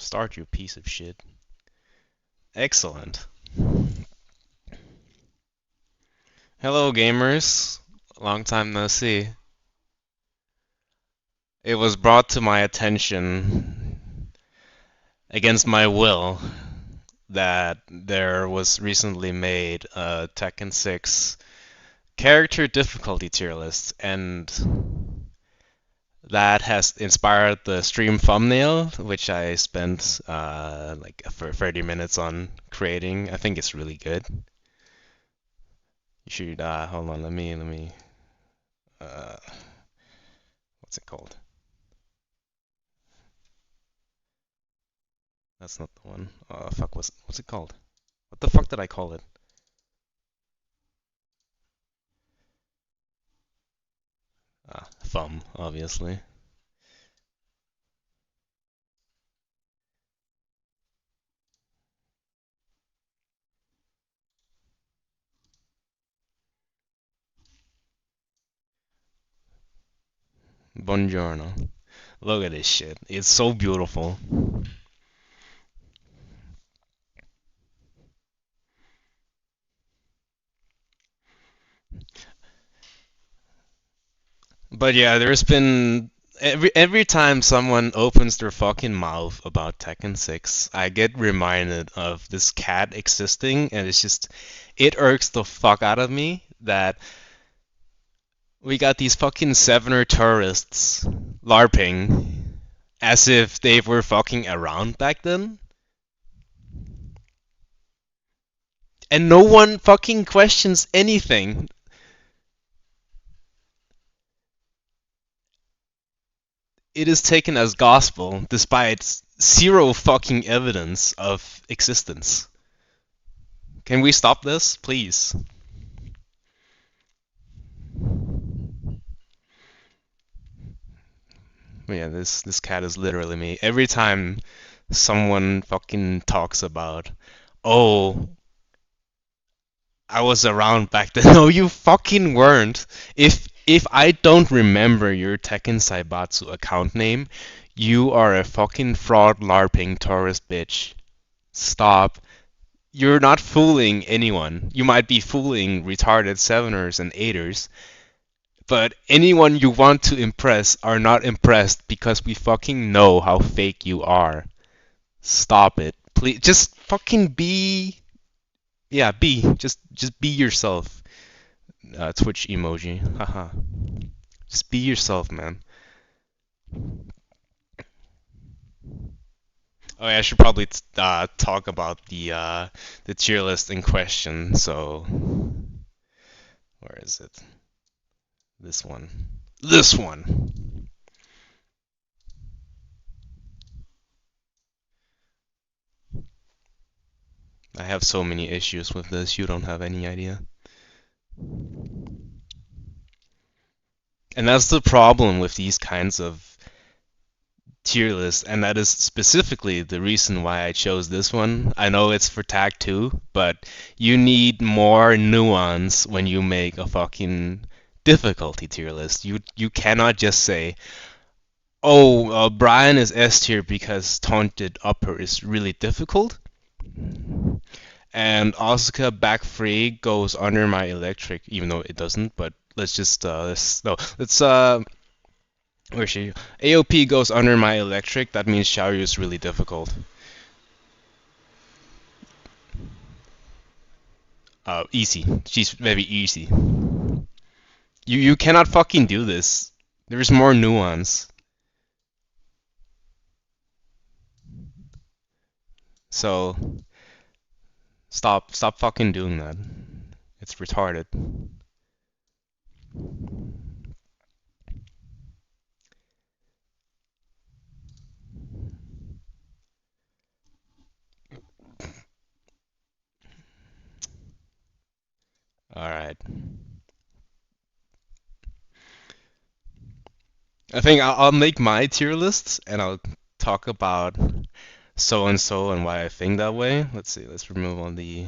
Start, you piece of shit. Excellent. Hello, gamers. Long time no see. It was brought to my attention against my will that there was recently made a Tekken 6 character difficulty tier list, and that has inspired the stream thumbnail, which I spent like for 30 minutes on creating. I think it's really good. You should hold on. Let me uh, what's it called? That's not the one. Fuck. What's it called? What the fuck did I call it? Thumb, obviously. Buongiorno. Look at this shit. It's so beautiful. But yeah, there's been every time someone opens their fucking mouth about Tekken 6, I get reminded of this cat existing, and it irks the fuck out of me that we got these fucking Sevener tourists LARPing as if they were fucking around back then. And no one fucking questions anything. It is taken as gospel despite zero fucking evidence of existence. Can we stop this, please? Yeah, this cat is literally me. Every time someone fucking talks about, oh, I was around back then. No, you fucking weren't. If I don't remember your Tekken Saibatsu account name, you are a fucking fraud LARPing tourist bitch. Stop. You're not fooling anyone. You might be fooling retarded seveners and eighters, but anyone you want to impress are not impressed because we fucking know how fake you are. Stop it. Please just fucking be, yeah, just be yourself. Twitch emoji. Haha. Just be yourself, man. Oh, yeah, I should probably talk about the tier list in question. So, where is it? This one. This one. I have so many issues with this, you don't have any idea. And that's the problem with these kinds of tier lists, and that is specifically the reason why I chose this one. I know it's for tag 2, but you need more nuance when you make a fucking difficulty tier list. You cannot just say, oh, Brian is S tier because taunted upper is really difficult, and Asuka back free goes under my electric, even though it doesn't. But let's just let's where is she? AOP goes under my electric. That means Xiaoyu is really difficult. Easy. She's very easy. You cannot fucking do this. There's more nuance. So stop fucking doing that. It's retarded. All right. I think I'll make my tier lists and I'll talk about so and so and why I think that way. Let's see. Let's remove all the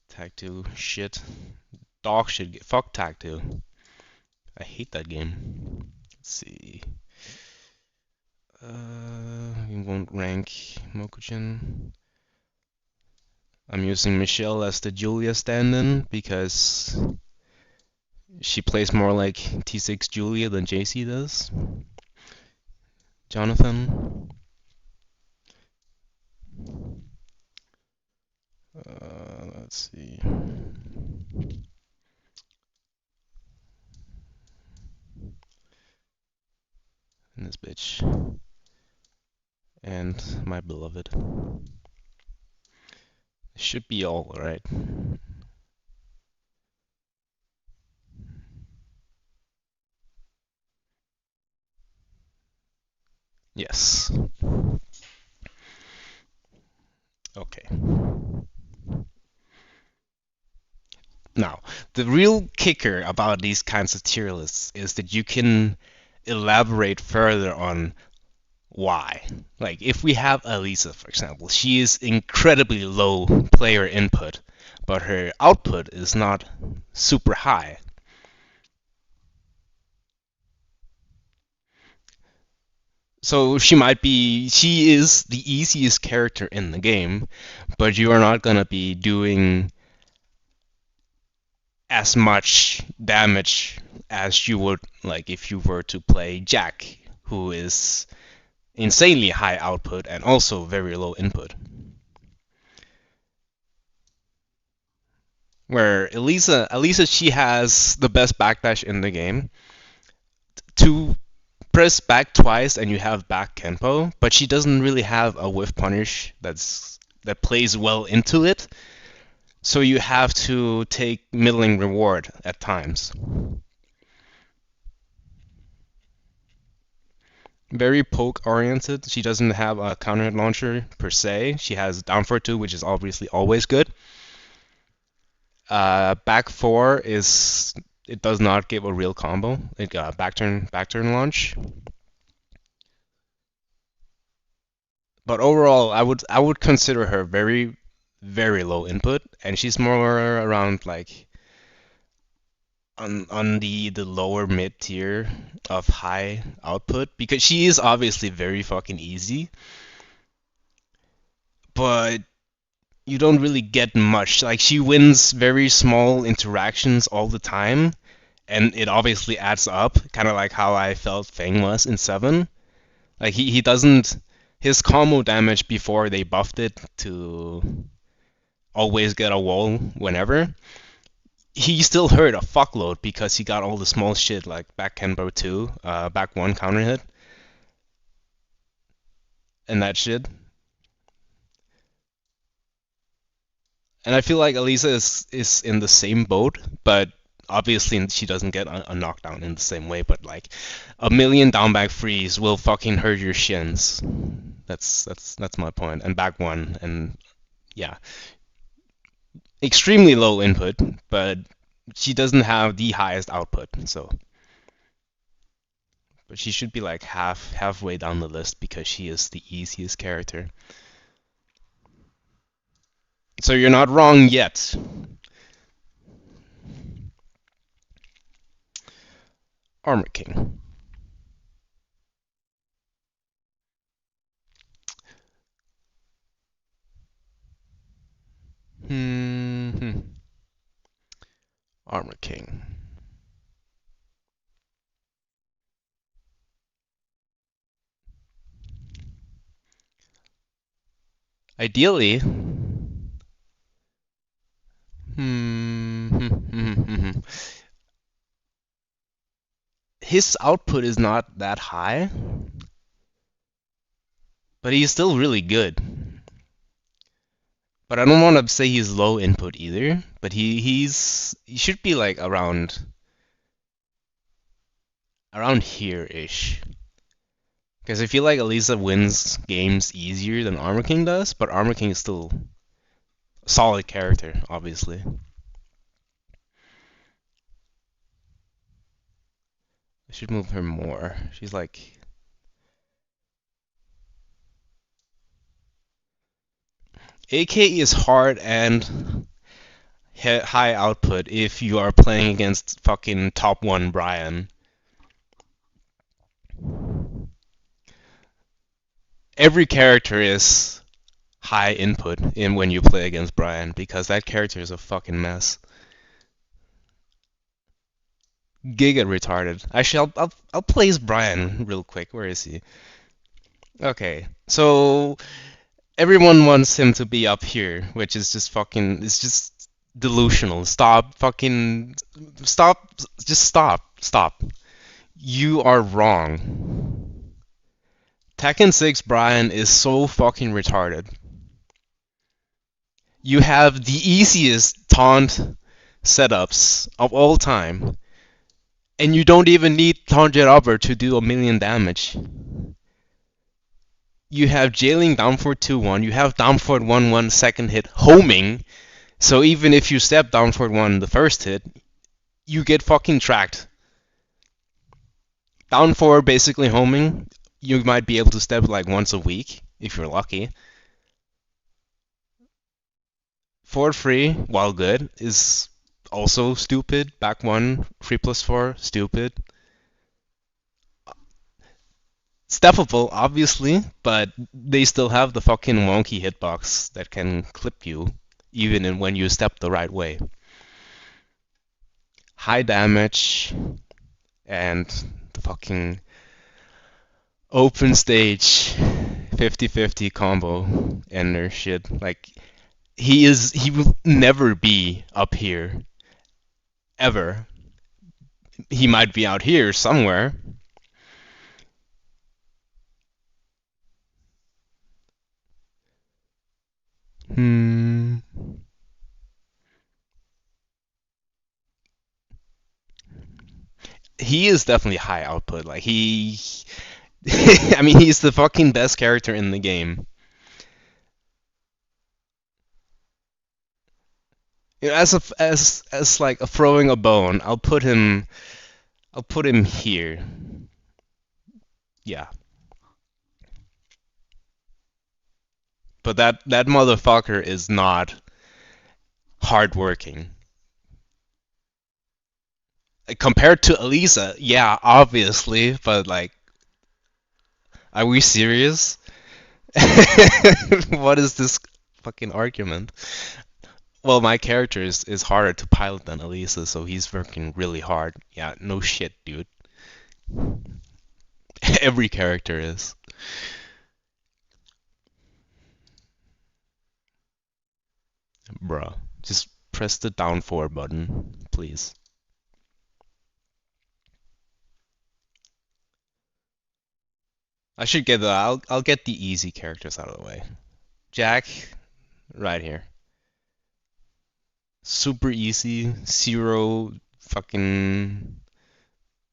tag 2 shit. Dog shit. Fuck tag 2. I hate that game. Let's see. won't rank Mokujin. I'm using Michelle as the Julia stand-in because she plays more like T6 Julia than JC does. Jonathan. Let's see. And this bitch. And my beloved. Should be all right. Yes. Okay. Now, the real kicker about these kinds of tier lists is that you can elaborate further on why. Like, if we have Elisa, for example, she is incredibly low player input, but her output is not super high. So she is the easiest character in the game, but you are not gonna be doing as much damage as you would like if you were to play Jack, who is insanely high output and also very low input. Where Elisa, she has the best backdash in the game. To press back twice and you have back Kenpo, but she doesn't really have a whiff punish that plays well into it. So you have to take middling reward at times. Very poke oriented. She doesn't have a counter hit launcher per se. She has down for 2, which is obviously always good. Back 4 is it does not give a real combo. It got back turn launch. But overall, I would consider her very very low input, and she's more around like on the lower mid tier of high output because she is obviously very fucking easy, but you don't really get much. Like she wins very small interactions all the time, and it obviously adds up, kind of like how I felt Fang was in 7. Like he doesn't his combo damage before they buffed it to always get a wall whenever. He still hurt a fuckload because he got all the small shit like back Kenbo 2, back 1 counter hit, and that shit. And I feel like Elisa is in the same boat, but obviously she doesn't get a knockdown in the same way. But like a million down back freeze will fucking hurt your shins. That's my point. And back 1, and yeah, extremely low input, but she doesn't have the highest output. So, but she should be like halfway down the list because she is the easiest character. So you're not wrong yet. Armor King. Armor King. Ideally, his output is not that high, but he's still really good. But I don't want to say he's low input either. But he should be like around here ish. Because I feel like Elisa wins games easier than Armor King does, but Armor King is still a solid character, obviously. I should move her more. She's like AK is hard and high output if you are playing against fucking top 1 Brian. Every character is high input in when you play against Brian because that character is a fucking mess. Giga retarded. Actually, I'll place Brian real quick. Where is he? Okay, so everyone wants him to be up here, which is just fucking. It's just delusional. Stop fucking. Stop. Just stop. Stop. You are wrong. Tekken 6 Brian is so fucking retarded. You have the easiest taunt setups of all time, and you don't even need Taunted Upper to do a million damage. You have jailing down for 2-1, you have down for 1-1 second hit homing, so even if you step down for 1 the first hit, you get fucking tracked. Down 4 basically homing, you might be able to step like once a week if you're lucky. Forward 3, while good, is also stupid. Back 1, 3+4, stupid. Steppable, obviously, but they still have the fucking wonky hitbox that can clip you, even when you step the right way. High damage and the fucking open stage 50-50 combo ender shit. Like he will never be up here ever. He might be out here somewhere. Hmm. He is definitely high output. Like he I mean, he's the fucking best character in the game. You know, as like a throwing a bone, I'll put him here. Yeah. But that motherfucker is not hardworking. Compared to Elisa, yeah, obviously, but like, are we serious? What is this fucking argument? Well, my character is harder to pilot than Elisa, so he's working really hard. Yeah, no shit, dude. Every character is. Bruh. Just press the down 4 button, please. I should get the I'll get the easy characters out of the way. Jack, right here. Super easy, zero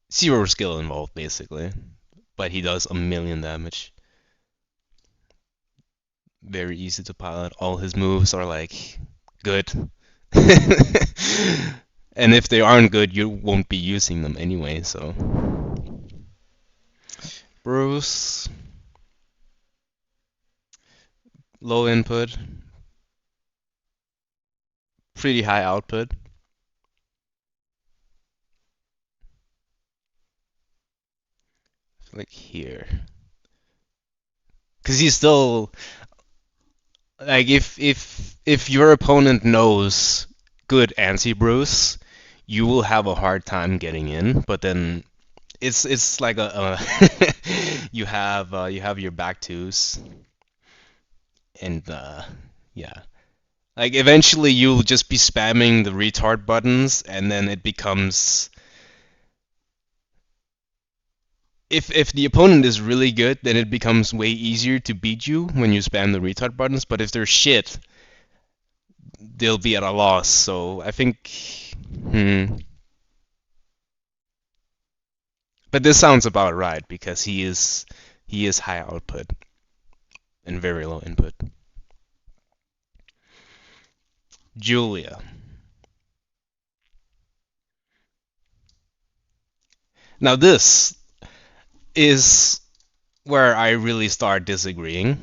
skill involved basically, but he does a million damage. Very easy to pilot. All his moves are like good. And if they aren't good, you won't be using them anyway, so. Bruce, low input, pretty high output. Like here. Cause he's still like if your opponent knows good anti Bruce, you will have a hard time getting in. But then it's like a you have your back twos and yeah. Like eventually you'll just be spamming the retard buttons and then it becomes if the opponent is really good, then it becomes way easier to beat you when you spam the retard buttons. But if they're shit, they'll be at a loss. So I think, but this sounds about right because he is high output and very low input. Julia. Now this is where I really start disagreeing.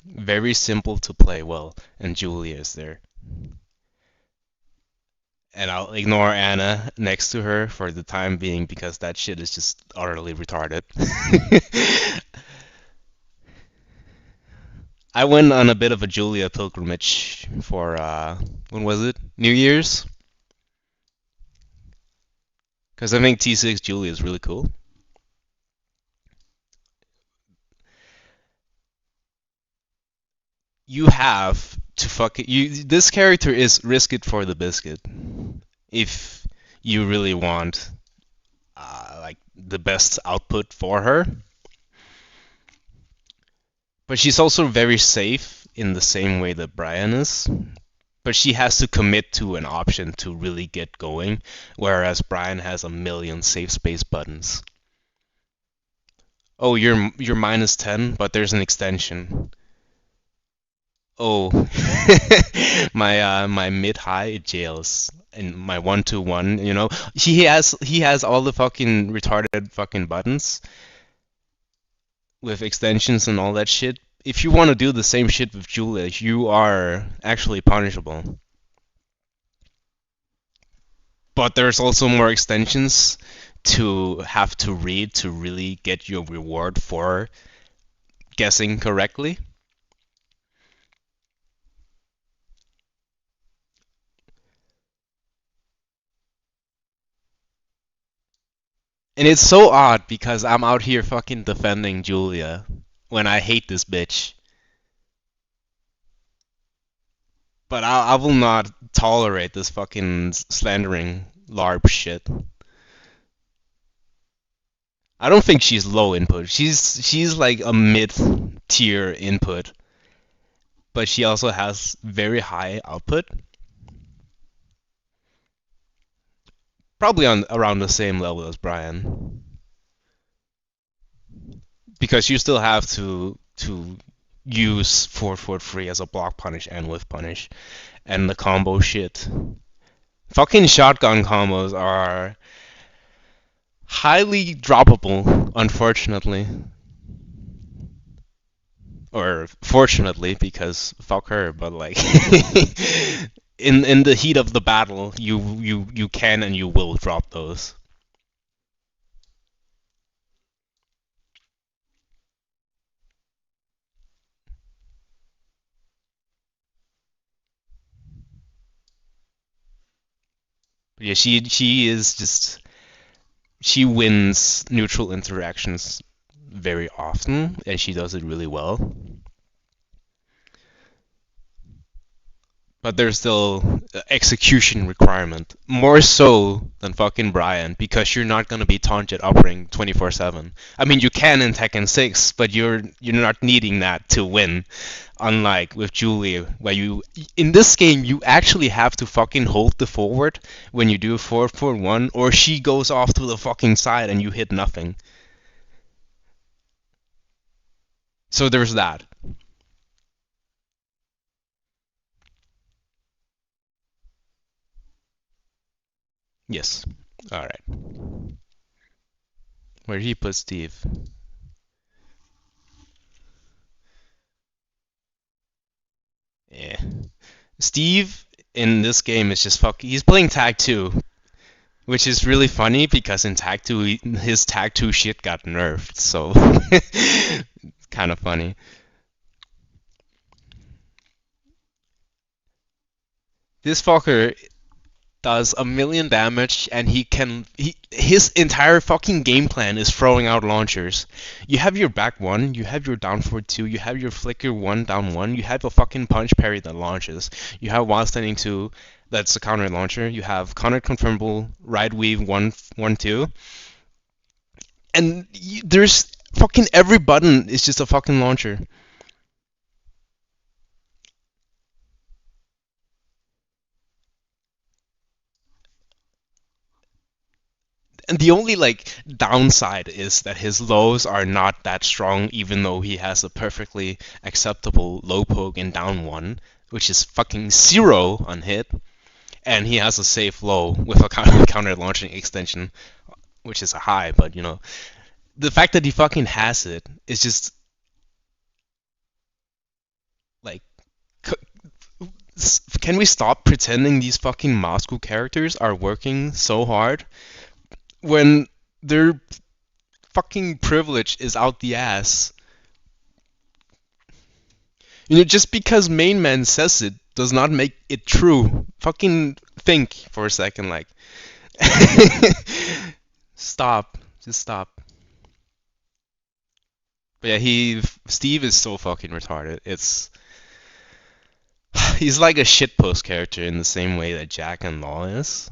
Very simple to play well, and Julia is there. And I'll ignore Anna next to her for the time being because that shit is just utterly retarded. I went on a bit of a Julia pilgrimage for when was it? New Year's? Because I think T6 Julia is really cool. You have to fuck it. You this character is risk it for the biscuit. If you really want like the best output for her, but she's also very safe in the same way that Brian is. But she has to commit to an option to really get going, whereas Brian has a million safe space buttons. Oh, you're -10, but there's an extension. Oh, my mid high jails and my 1-2-1. He has all the fucking retarded fucking buttons with extensions and all that shit. If you want to do the same shit with Julia, you are actually punishable. But there's also more extensions to have to read to really get your reward for guessing correctly. And it's so odd because I'm out here fucking defending Julia when I hate this bitch. But I will not tolerate this fucking slandering LARP shit. I don't think she's low input. She's like a mid tier input, but she also has very high output. Probably on around the same level as Brian, because you still have to use 4-4-3 as a block punish and with punish, and the combo shit. Fucking shotgun combos are highly droppable, unfortunately. Or fortunately, because fuck her, but like in the heat of the battle, you can and you will drop those. But yeah, she is just she wins neutral interactions very often, and she does it really well. But there's still execution requirement, more so than fucking Brian, because you're not gonna be taunted uppering 24/7. I mean, you can in Tekken 6, but you're not needing that to win. Unlike with Julia, where you in this game you actually have to fucking hold the forward when you do 4-4-1, or she goes off to the fucking side and you hit nothing. So there's that. Yes. All right. Where did he put Steve? Yeah. Steve in this game is just fuck. He's playing tag 2, which is really funny because in tag 2 his tag 2 shit got nerfed. So kind of funny. This fucker does a million damage and his entire fucking game plan is throwing out launchers. You have your back 1, you have your down forward 2, you have your flicker 1 down 1, you have a fucking punch parry that launches. You have while standing 2 that's a counter launcher. You have counter confirmable ride weave 1-1-2. And there's fucking every button is just a fucking launcher. And the only like downside is that his lows are not that strong, even though he has a perfectly acceptable low poke in down 1, which is fucking 0 on hit, and he has a safe low with a counter launching extension, which is a high. But the fact that he fucking has it is just like, can we stop pretending these fucking Moscow characters are working so hard when their fucking privilege is out the ass? You know, just because main man says it does not make it true. Fucking think for a second, like. Stop. Just stop. But yeah, Steve is so fucking retarded. It's he's like a shitpost character in the same way that Jack and Law is,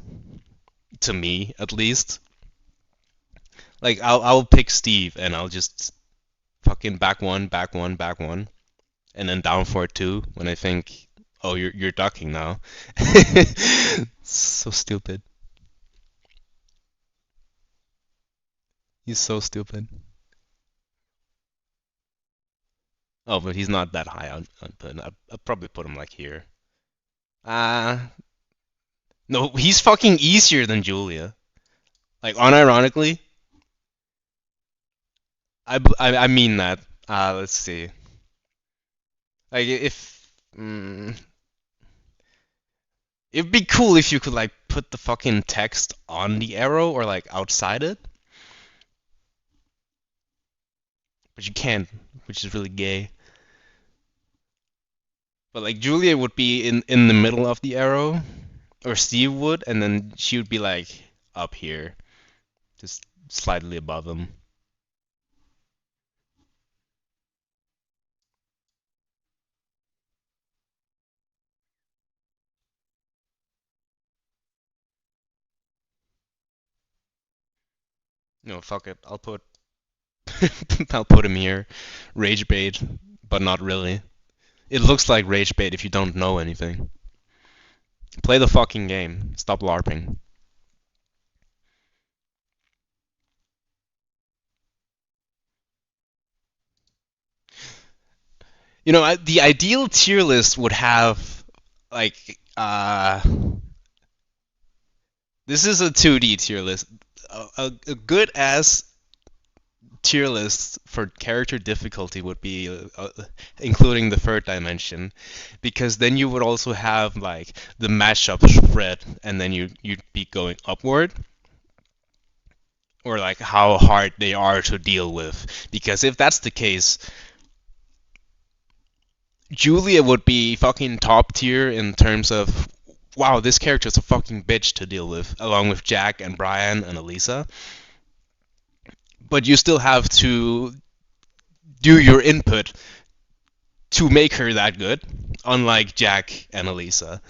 to me at least. Like I'll pick Steve and I'll just fucking back one, back one, back one, and then down for two when I think, oh, you're ducking now. So stupid. He's so stupid. Oh, but he's not that high on put. I'll probably put him like here. Uh no, he's fucking easier than Julia. Like unironically, I mean that. Let's see. Like if it'd be cool if you could like put the fucking text on the arrow or like outside it, but you can't, which is really gay. But like Julia would be in the middle of the arrow, or Steve would, and then she would be like up here, just slightly above him. No, fuck it. I'll put him here. Rage bait, but not really. It looks like rage bait if you don't know anything. Play the fucking game. Stop LARPing. You know, the ideal tier list would have like this is a 2D tier list. A good ass tier list for character difficulty would be including the third dimension, because then you would also have like the mashup spread, and then you'd be going upward, or like how hard they are to deal with. Because if that's the case, Julia would be fucking top tier in terms of wow, this character's a fucking bitch to deal with, along with Jack and Brian and Elisa. But you still have to do your input to make her that good, unlike Jack and Elisa.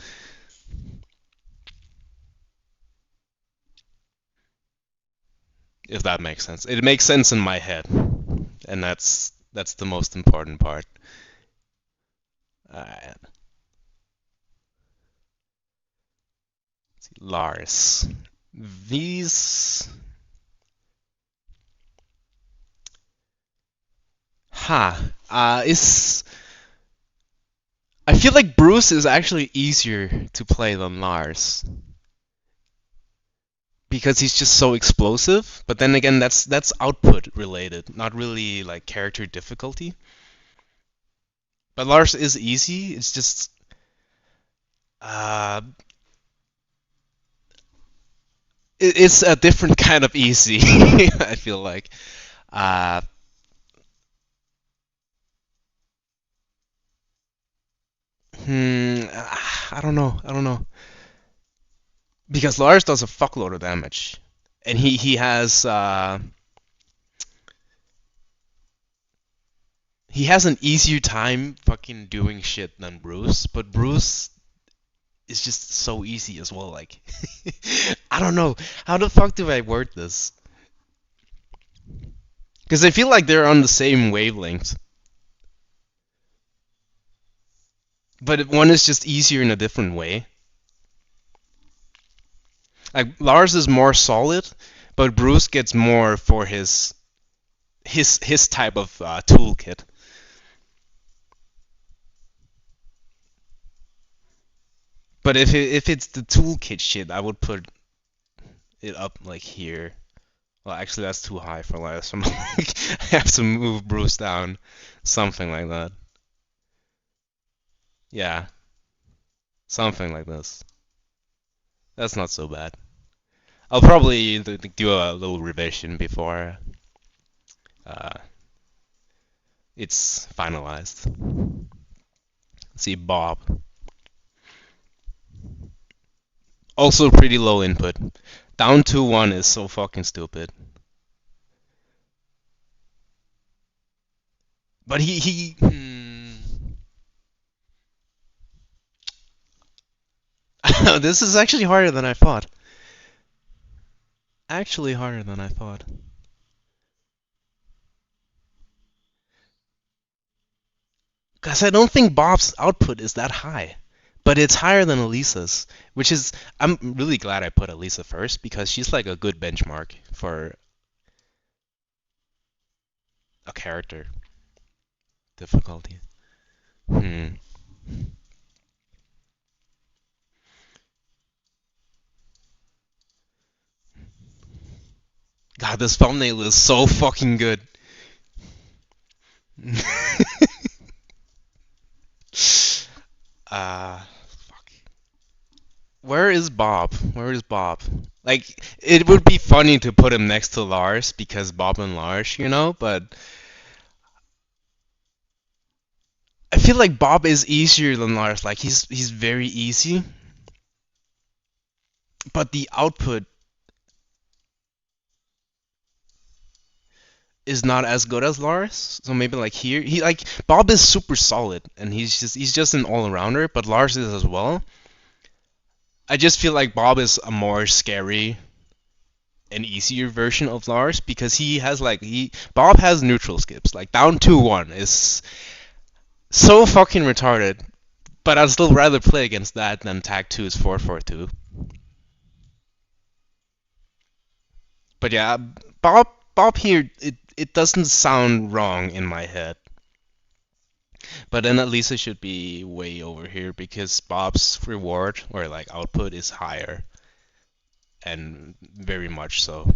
If that makes sense. It makes sense in my head, and that's the most important part. Alright. Lars. These. Ha. Is. I feel like Bruce is actually easier to play than Lars because he's just so explosive. But then again, that's output related, not really like character difficulty. But Lars is easy. It's just uh, it's a different kind of easy. I feel like. Uh, I don't know. I don't know. Because Lars does a fuckload of damage, and he has an easier time fucking doing shit than Bruce, but Bruce is just so easy as well. Like, I don't know how the fuck do I word this? Because I feel like they're on the same wavelength, but one is just easier in a different way. Like Lars is more solid, but Bruce gets more for his type of toolkit. But if it's the toolkit shit, I would put it up like here. Well, actually, that's too high for Lars. So I have to move Bruce down, something like that. Yeah, something like this. That's not so bad. I'll probably do a little revision before uh, it's finalized. Let's see, Bob. Also pretty low input. Down to 1 is so fucking stupid. But this is actually harder than I thought. Actually harder than I thought. Because I don't think Bob's output is that high. But it's higher than Elisa's, which is I'm really glad I put Elisa first because she's like a good benchmark for a character difficulty. Hmm. God, this thumbnail is so fucking good. Fuck. Where is Bob? Where is Bob? Like, it would be funny to put him next to Lars because Bob and Lars, but I feel like Bob is easier than Lars. Like, he's very easy, but the output is not as good as Lars. So maybe like here, he like Bob is super solid and he's just an all rounder, but Lars is as well. I just feel like Bob is a more scary and easier version of Lars because he has like he Bob has neutral skips. Like down 2-1 is so fucking retarded. But I'd still rather play against that than tag 2's 4-4-2. But yeah, Bob here it doesn't sound wrong in my head. But then at least it should be way over here because Bob's reward or like output is higher and very much so.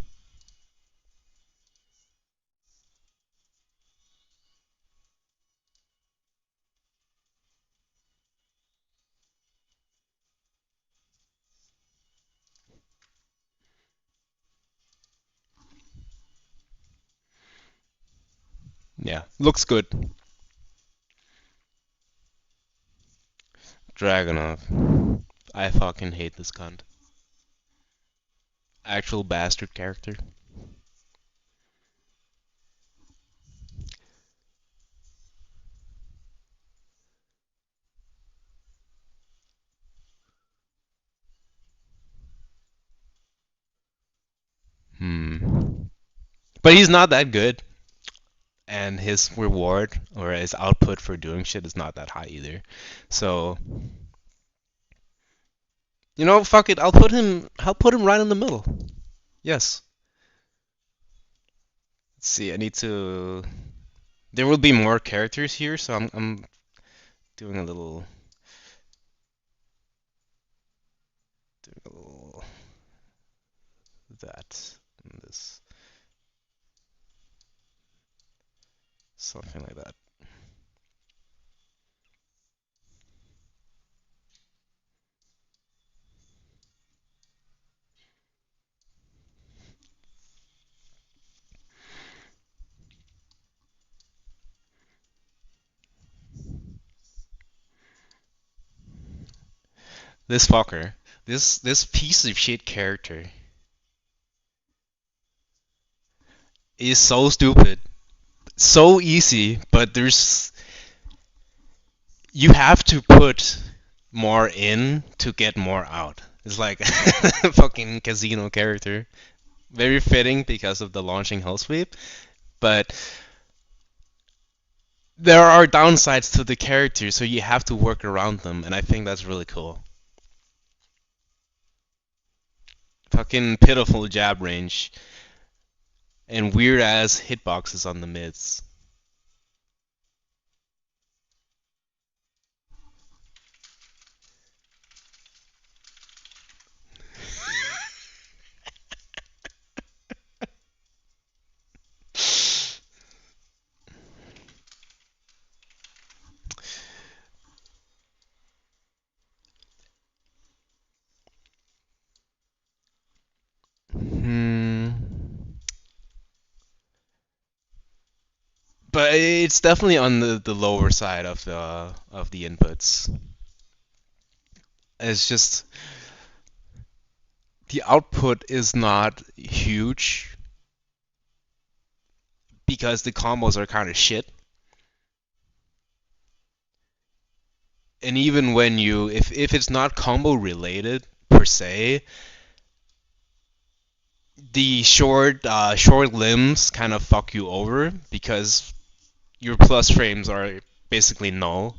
Yeah, looks good. Dragonov. I fucking hate this cunt. Actual bastard character. Hmm. But he's not that good, and his reward or his output for doing shit is not that high either. So fuck it. I'll put him right in the middle. Yes. Let's see. I need to. There will be more characters here, so I'm doing a little doing a little that and this something like that. This fucker. This piece of shit character is so stupid. So easy, but you have to put more in to get more out. It's like a fucking casino character. Very fitting because of the launching hell sweep, but there are downsides to the character, so you have to work around them, and I think that's really cool. Fucking pitiful jab range and weird ass hitboxes on the mids. Hmm. But it's definitely on the lower side of the inputs. It's just the output is not huge because the combos are kind of shit. And even when you, if it's not combo related per se, the short limbs kind of fuck you over because your plus frames are basically null,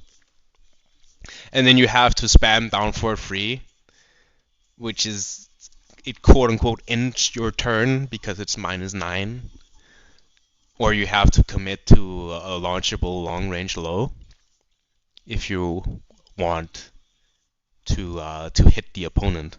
and then you have to spam down for free, which is it quote unquote ends your turn because it's -9, or you have to commit to a launchable long range low if you want to hit the opponent.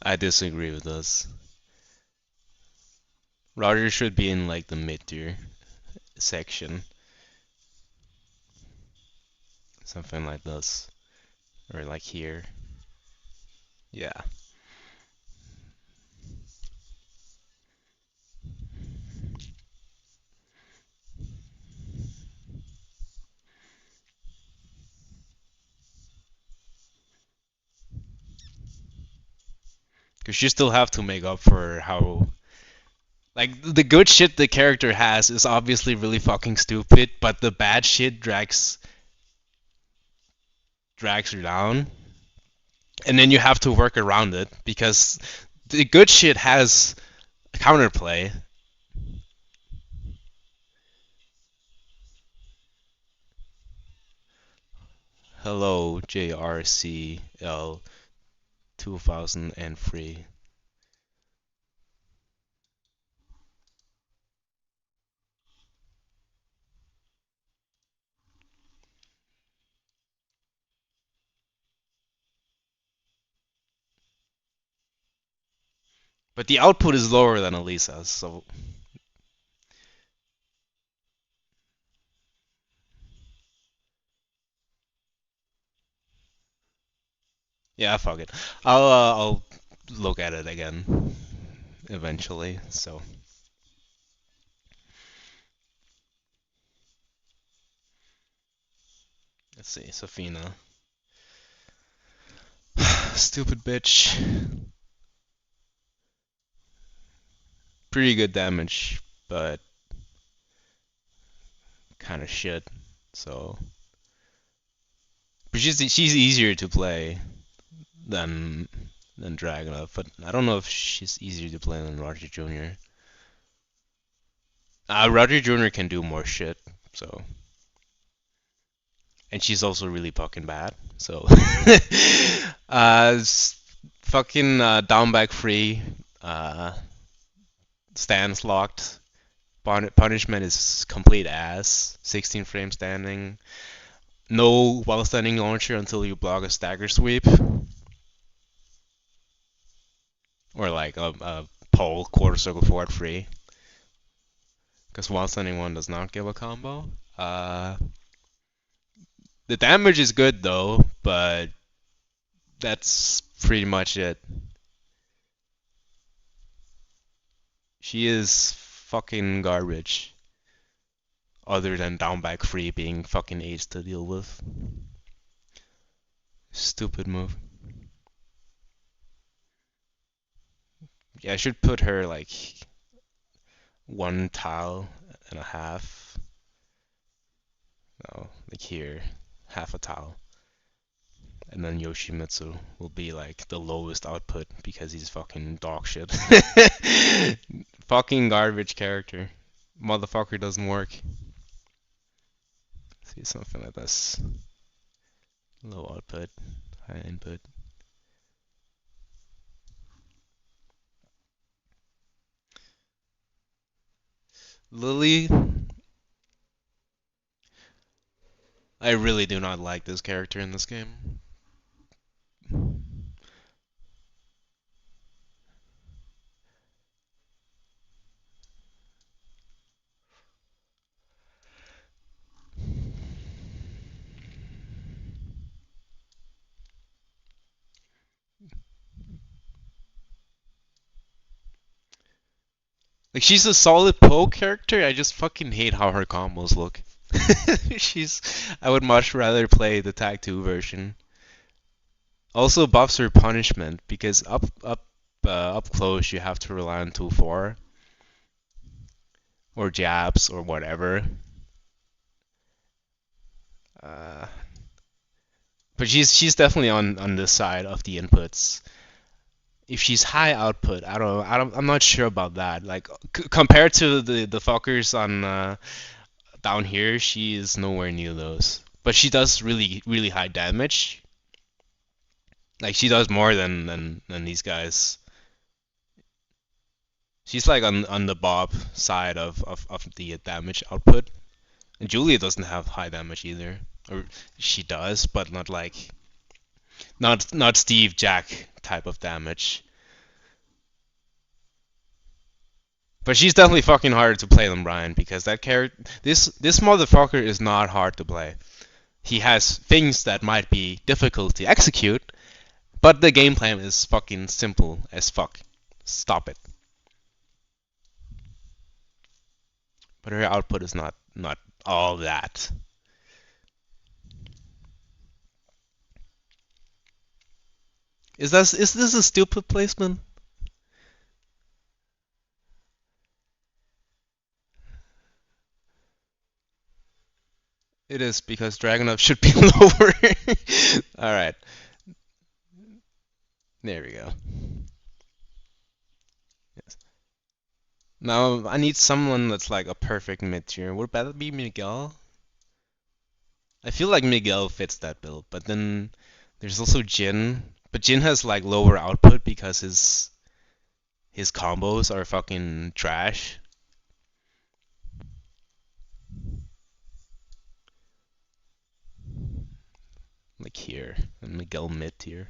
I disagree with this. Roger should be in like the mid tier section, something like this, or like here. Yeah. Because you still have to make up for how. Like, the good shit the character has is obviously really fucking stupid, but the bad shit drags her down. And then you have to work around it because the good shit has counterplay. Hello, JRCL 2003. But the output is lower than Elisa's, so yeah, fuck it. I'll look at it again eventually. So let's see, Safina. Stupid bitch. Pretty good damage, but kind of shit. So, but she's easier to play than Dragunov, but I don't know if she's easier to play than Roger Jr. Roger Jr. can do more shit, so, and she's also really fucking bad. So, fucking down back free, stands locked. Punishment is complete ass. 16 frame standing. No while standing launcher until you block a stagger sweep. Or like a pole quarter circle forward free. Because while standing one does not give a combo. The damage is good though, but that's pretty much it. She is fucking garbage. Other than down back free being fucking ace to deal with. Stupid move. Yeah, I should put her like 1.5 tiles. No, like here, half a tile. And then Yoshimitsu will be like the lowest output because he's fucking dog shit. Fucking garbage character. Motherfucker doesn't work. See something like this. Low output, high input. Lily, I really do not like this character in this game. Like, she's a solid poke character. I just fucking hate how her combos look. She's. I would much rather play the Tag 2 version. Also buffs her punishment because up close you have to rely on 2-4 or jabs or whatever. Uh, but she's definitely on this side of the inputs. If she's high output, I'm not sure about that. Like compared to the fuckers on down here, she is nowhere near those. But she does really high damage. Like she does more than these guys. She's like on the Bob side of the damage output. And Julia doesn't have high damage either. Or she does, but not like not Steve Jack type of damage. But she's definitely fucking harder to play than Brian because that character this motherfucker is not hard to play. He has things that might be difficult to execute, but the game plan is fucking simple as fuck. Stop it. But her output is not all that. Is this a stupid placement? It is because Dragunov should be lower. Alright. There we go. Yes. Now I need someone that's like a perfect mid tier. Would that be Miguel? I feel like Miguel fits that build, but then there's also Jin. But Jin has like lower output because his combos are fucking trash. Like here, and Miguel mid tier.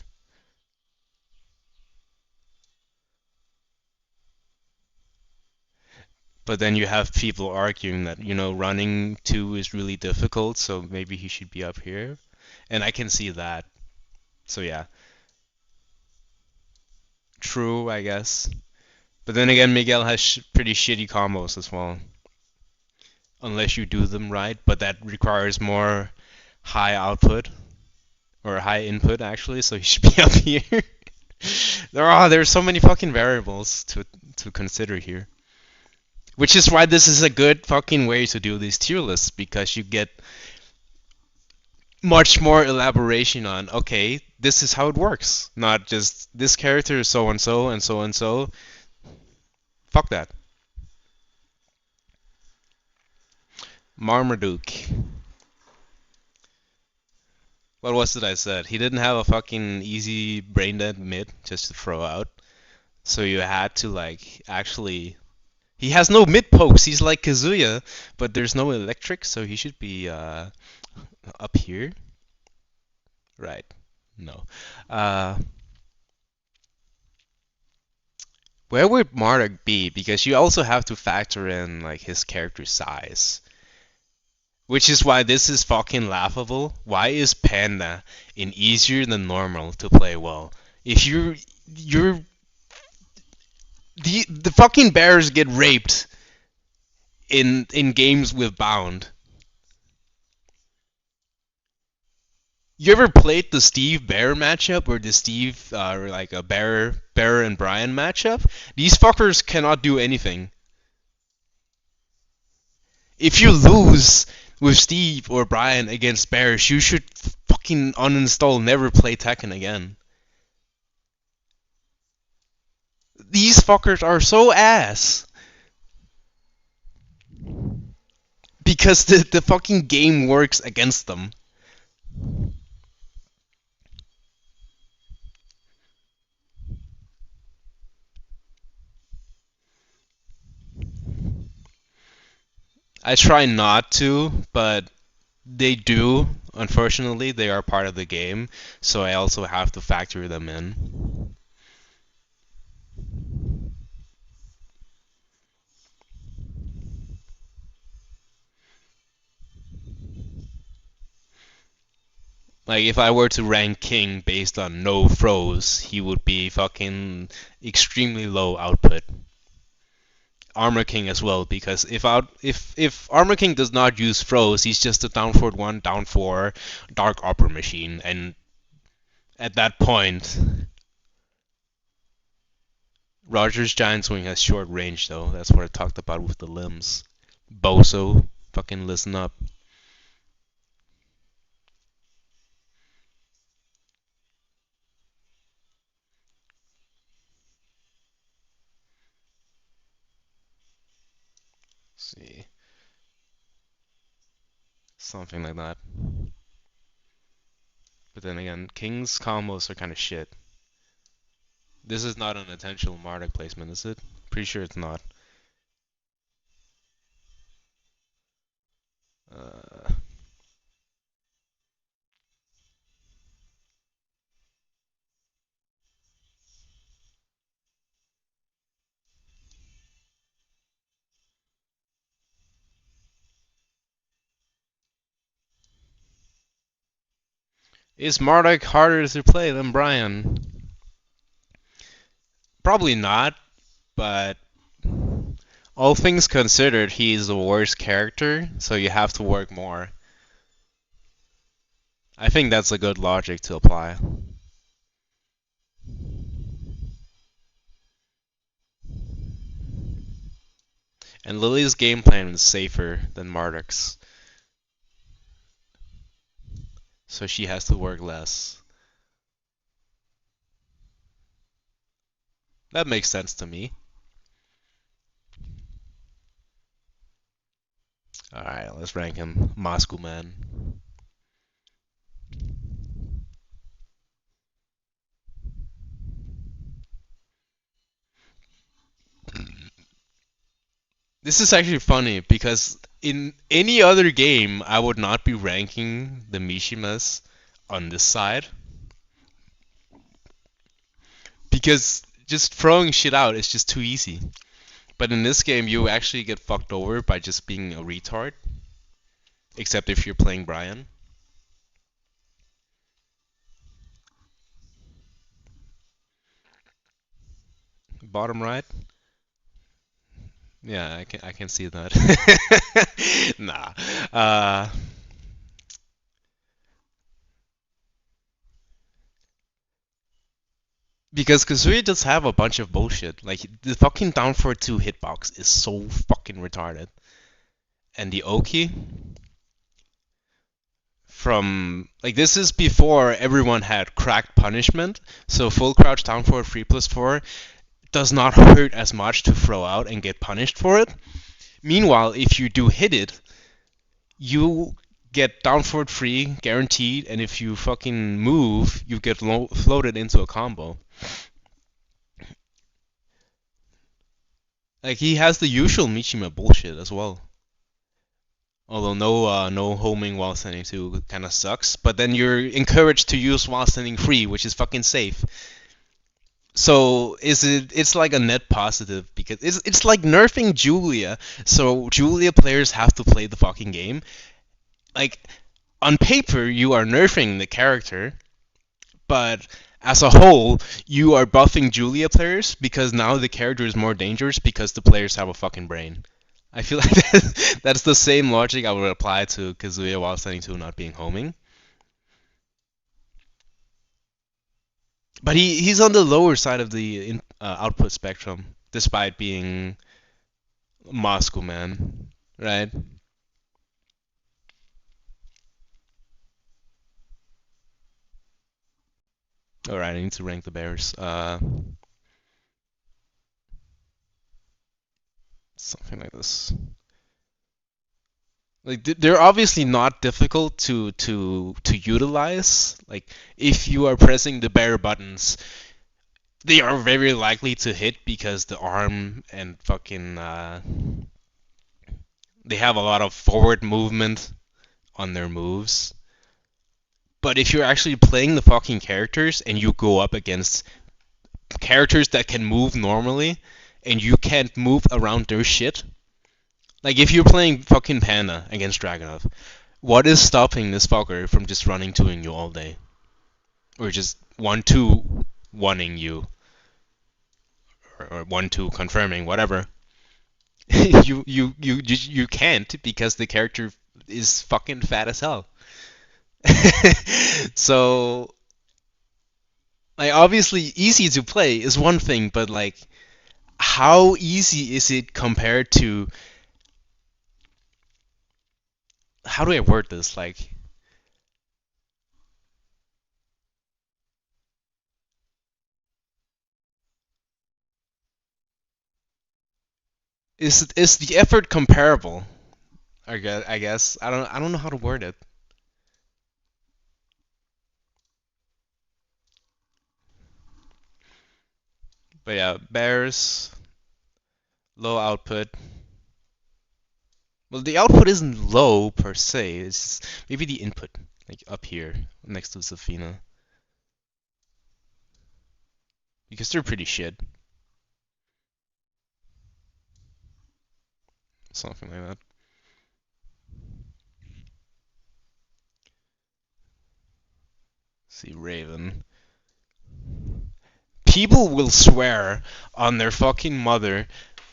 But then you have people arguing that, running 2 is really difficult, so maybe he should be up here. And I can see that. So yeah, true, I guess. But then again, Miguel has pretty shitty combos as well. Unless you do them right, but that requires more high output. Or high input, actually, so he should be up here. There's so many fucking variables to consider here. Which is why this is a good fucking way to do these tier lists, because you get much more elaboration on, okay, this is how it works. Not just, this character is so and so and so and so. Fuck that. Marmaduke. What was it I said? He didn't have a fucking easy brain dead mid just to throw out. So you had to, like, actually. He has no mid pokes. He's like Kazuya, but there's no electric, so he should be up here. Right. No. Uh, where would Marduk be? Because you also have to factor in like his character size. Which is why this is fucking laughable. Why is Panda in easier than normal to play well? If you're the fucking bears get raped in games with Bound. You ever played the Steve Bear matchup or the Steve or like a Bear and Brian matchup? These fuckers cannot do anything. If you lose with Steve or Brian against Bears, you should fucking uninstall, never play Tekken again. These fuckers are so ass. because the fucking game works against them. I try not to, but they do. Unfortunately, they are part of the game, so I also have to factor them in. Like if I were to rank King based on no throws, he would be fucking extremely low output. Armor King as well, because if Armor King does not use throws, he's just a down forward one, down four, dark upper machine, and at that point, Roger's Giant Swing has short range though. That's what I talked about with the limbs. Boso, fucking listen up. Let's see, something like that. But then again, King's combos are kind of shit. This is not an intentional Marduk placement, is it? Pretty sure it's not. Uh, is Marduk harder to play than Brian? Probably not, but all things considered, he's the worst character, so you have to work more. I think that's a good logic to apply. And Lily's game plan is safer than Marduk's, so she has to work less. That makes sense to me. Alright, let's rank him. Moscow Man. This is actually funny because in any other game, I would not be ranking the Mishimas on this side because just throwing shit out is just too easy. But in this game, you actually get fucked over by just being a retard, except if you're playing Brian. Bottom right. Yeah, I can see that. Nah. Uh, because Kazooie does have a bunch of bullshit. Like the fucking down for two hitbox is so fucking retarded. And the Oki from like this is before everyone had cracked punishment, so full crouch down forward 3+4 does not hurt as much to throw out and get punished for it. Meanwhile, if you do hit it, you get down forward 3 guaranteed, and if you fucking move, you get floated into a combo. Like he has the usual Michima bullshit as well. Although no homing while standing 2 kind of sucks, but then you're encouraged to use while standing 3, which is fucking safe. So it's like a net positive because it's like nerfing Julia. So Julia players have to play the fucking game. Like on paper you are nerfing the character, but as a whole you are buffing Julia players because now the character is more dangerous because the players have a fucking brain. I feel like that's the same logic I would apply to Kazuya while standing 2 not being homing. But he's on the lower side of the output spectrum, despite being Moscow Man, right? All right, I need to rank the Bears. Something like this. Like they're obviously not difficult to utilize. Like if you are pressing the bare buttons, they are very likely to hit because the arm and fucking they have a lot of forward movement on their moves. But if you're actually playing the fucking characters and you go up against characters that can move normally and you can't move around their shit, like if you're playing fucking Panda against Dragonov, what is stopping this fucker from just running toing you all day? Or just 1-2 1ing you? Or 1-2 confirming, whatever. You can't because the character is fucking fat as hell. So, like, obviously, easy to play is one thing, but, like, how easy is it compared to. How do I word this? Like, is the effort comparable? I guess I don't know how to word it. But yeah, bears low output. Well, the output isn't low per se. It's just maybe the input, like up here next to Safina, because they're pretty shit. Something like that. See, Raven. People will swear on their fucking mother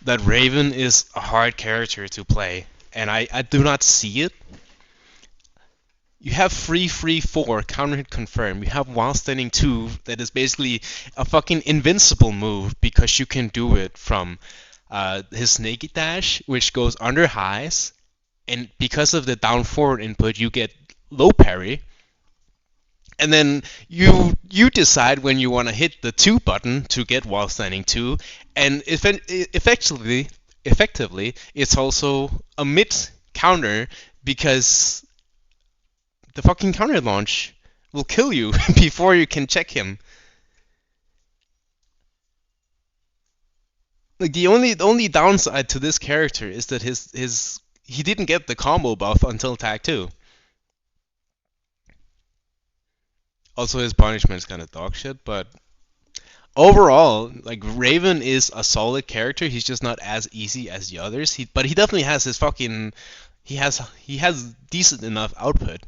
that Raven is a hard character to play, and I do not see it. You have free free 4 counter hit confirm. You have while standing 2 that is basically a fucking invincible move because you can do it from his naked dash, which goes under highs, and because of the down forward input, you get low parry. And then you decide when you want to hit the 2 button to get while standing 2, and effectively it's also a mid counter because the fucking counter launch will kill you before you can check him. Like the only downside to this character is that his he didn't get the combo buff until tag 2. Also his punishment is kind of dog shit, but overall, like Raven is a solid character. He's just not as easy as the others. But he definitely has his fucking he has decent enough output.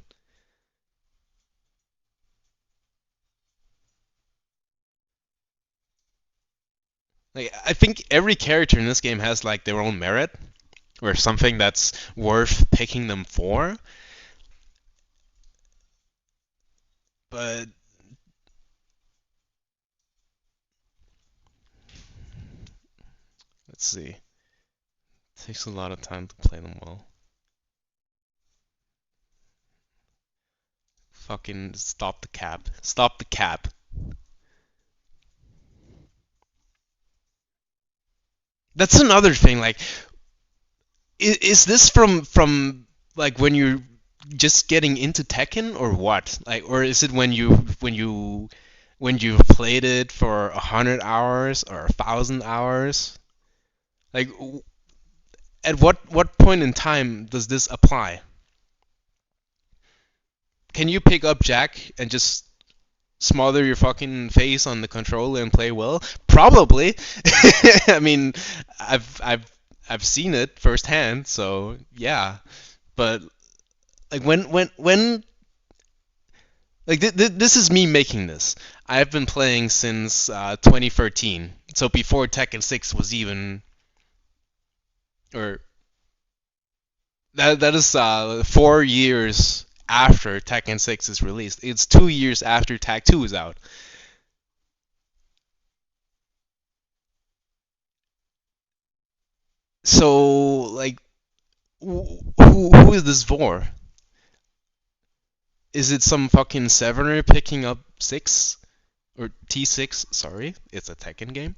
Like I think every character in this game has like their own merit or something that's worth picking them for. But let's see. It takes a lot of time to play them well. Fucking stop the cap. Stop the cap. That's another thing. Like, is this from like when you're just getting into Tekken or what? Like, or is it when you've played it for 100 hours or 1,000 hours? Like, at what point in time does this apply? Can you pick up Jack and just smother your fucking face on the controller and play well? Probably. I mean, I've I've I've seen it firsthand, so yeah. But like when like this is me making this. I've been playing since 2013, so before Tekken 6 was even, or that is 4 years after Tekken 6 is released. It's 2 years after Tag 2 is out. So like, who is this for? Is it some fucking Sevener picking up 6 or T6? Sorry, it's a Tekken game.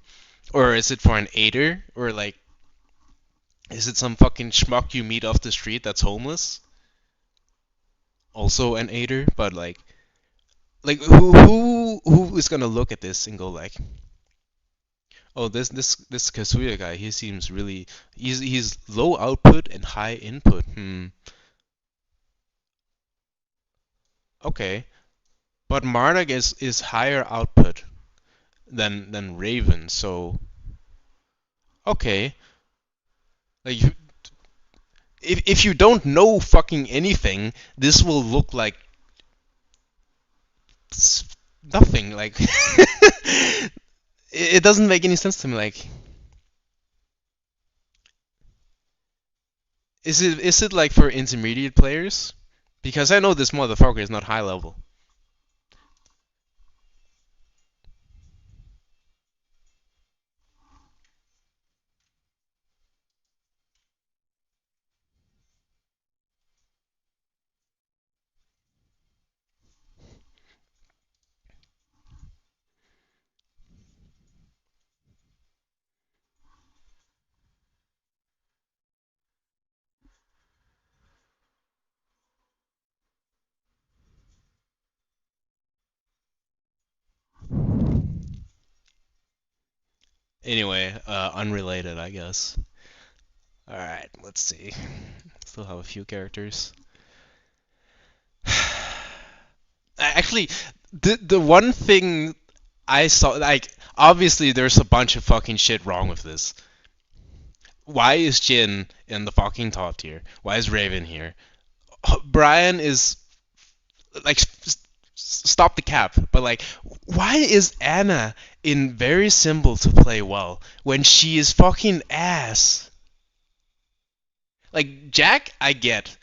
Or is it for an 8er or like Is it some fucking schmuck you meet off the street that's homeless? Also an aider, but like who is gonna look at this and go like, oh, this Kazuya guy, he seems really he's low output and high input. Okay, but Marduk is higher output than Raven, so okay. Like if you don't know fucking anything, this will look like nothing. Like it doesn't make any sense to me. Like, is it like for intermediate players? Because I know this motherfucker is not high level. Anyway, unrelated, I guess. All right, let's see. Still have a few characters. Actually, the one thing I saw, like, obviously there's a bunch of fucking shit wrong with this. Why is Jin in the fucking top tier? Why is Raven here? Brian is like stop the cap, but like, why is Anna in very simple to play well when she is fucking ass? Like Jack, I get.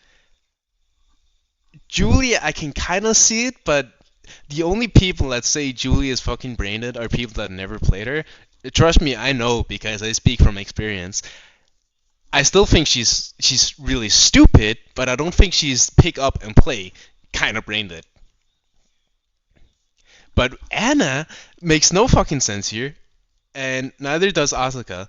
Julie, I can kind of see it, but the only people that say Julie is fucking brain dead are people that never played her. Trust me, I know because I speak from experience. I still think she's really stupid, but I don't think she's pick up and play kind of brain dead. But Anna makes no fucking sense here, and neither does Asuka.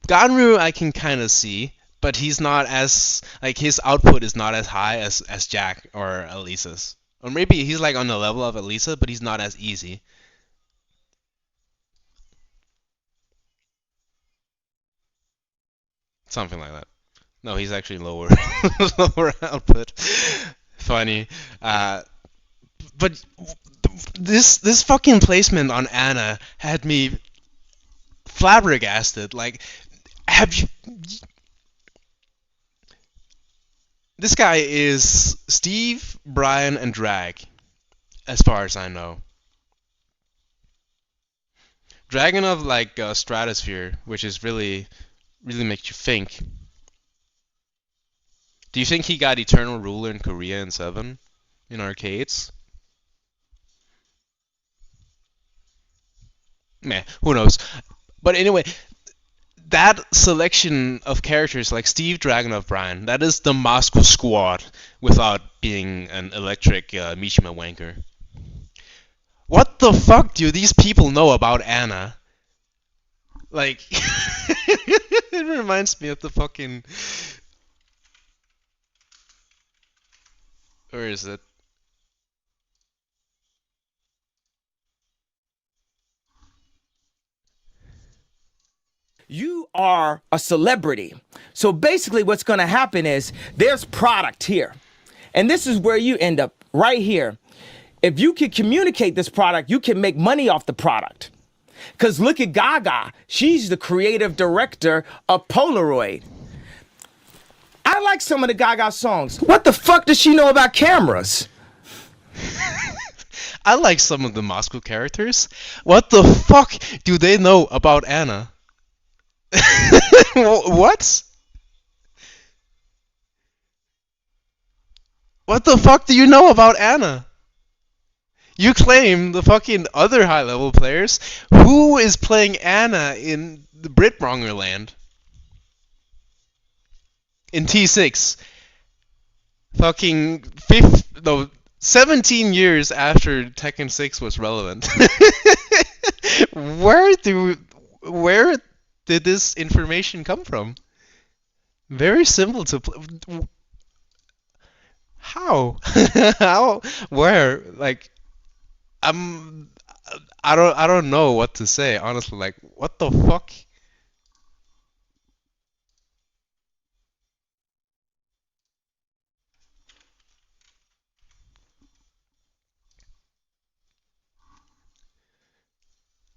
Ganru I can kind of see, but he's not as like his output is not as high as Jack or Elisa's. Or maybe he's like on the level of Elisa, but he's not as easy. Something like that. No, he's actually lower lower output. Funny. But this fucking placement on Anna had me flabbergasted. Like, have you? This guy is Steve, Brian, and Drag, as far as I know. Dragon of like Stratosphere, which is really makes you think. Do you think he got Eternal Ruler in Korea in 7 in arcades? Meh, who knows? But anyway, that selection of characters like Steve Dragunov Brian, that is the Moscow squad without being an electric Mishima wanker. What the fuck do these people know about Anna? Like, it reminds me of the fucking. Where is it? You are a celebrity. So basically, what's going to happen is there's product here. And this is where you end up right here. If you can communicate this product, you can make money off the product. Because look at Gaga. She's the creative director of Polaroid. I like some of the Gaga songs. What the fuck does she know about cameras? I like some of the Moscow characters. What the fuck do they know about Anna? What? What the fuck do you know about Anna? You claim the fucking other high level players. Who is playing Anna in the Britmonger land? In T6. Fucking 17 years after Tekken 6 was relevant. where do where did this information come from? Very simple to play. How? How? Where? Like, I'm. I don't know what to say. Honestly, like, what the fuck?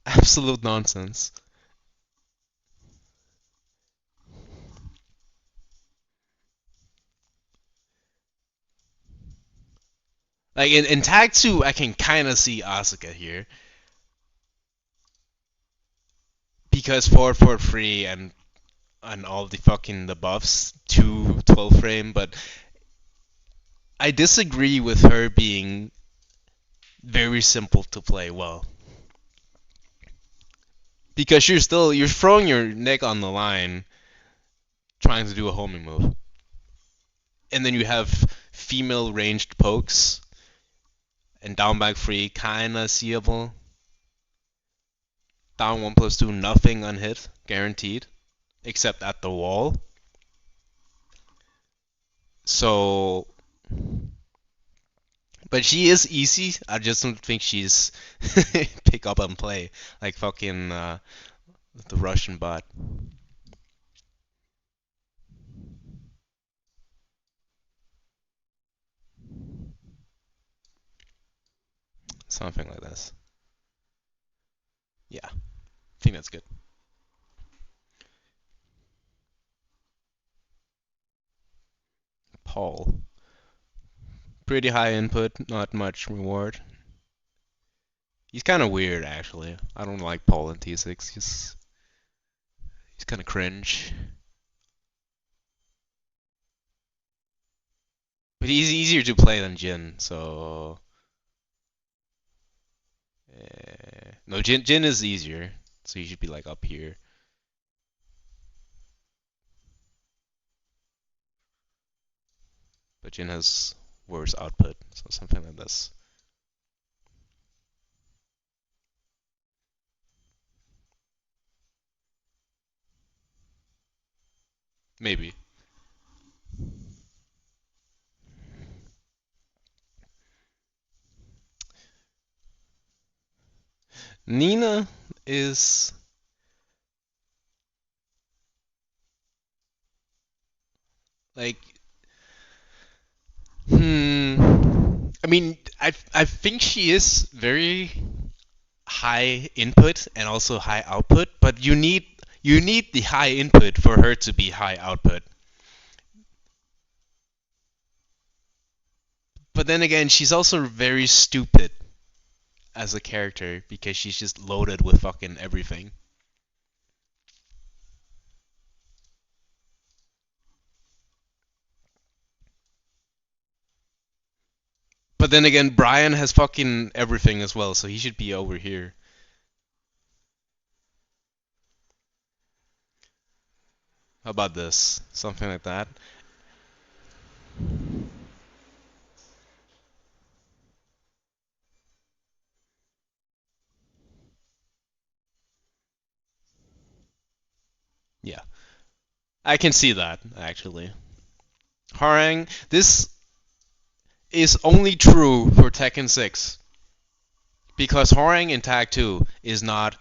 Absolute nonsense. Like in tag two, I can kind of see Asuka here because forward free and all the fucking the buffs to 12 frame, but I disagree with her being very simple to play well because you're throwing your neck on the line trying to do a homing move, and then you have female ranged pokes and down back free kind of seeable. Down 1+2, nothing unhit, guaranteed, except at the wall. So, but she is easy. I just don't think she's pick up and play like fucking the Russian bot, something like this. Yeah, I think that's good. Paul, pretty high input, not much reward. He's kind of weird actually. I don't like Paul in T6. He's kind of cringe. But he's easier to play than Jin, so no, Jin is easier, so he should be like up here. But Jin has worse output, so something like this. Maybe. Nina is like, I mean, I think she is very high input and also high output, but you need the high input for her to be high output. But then again, she's also very stupid as a character because she's just loaded with fucking everything. But then again, Brian has fucking everything as well, so he should be over here. How about this? Something like that. Yeah. I can see that, actually. Harang, this is only true for Tekken 6. Because Harang in Tag 2 is not.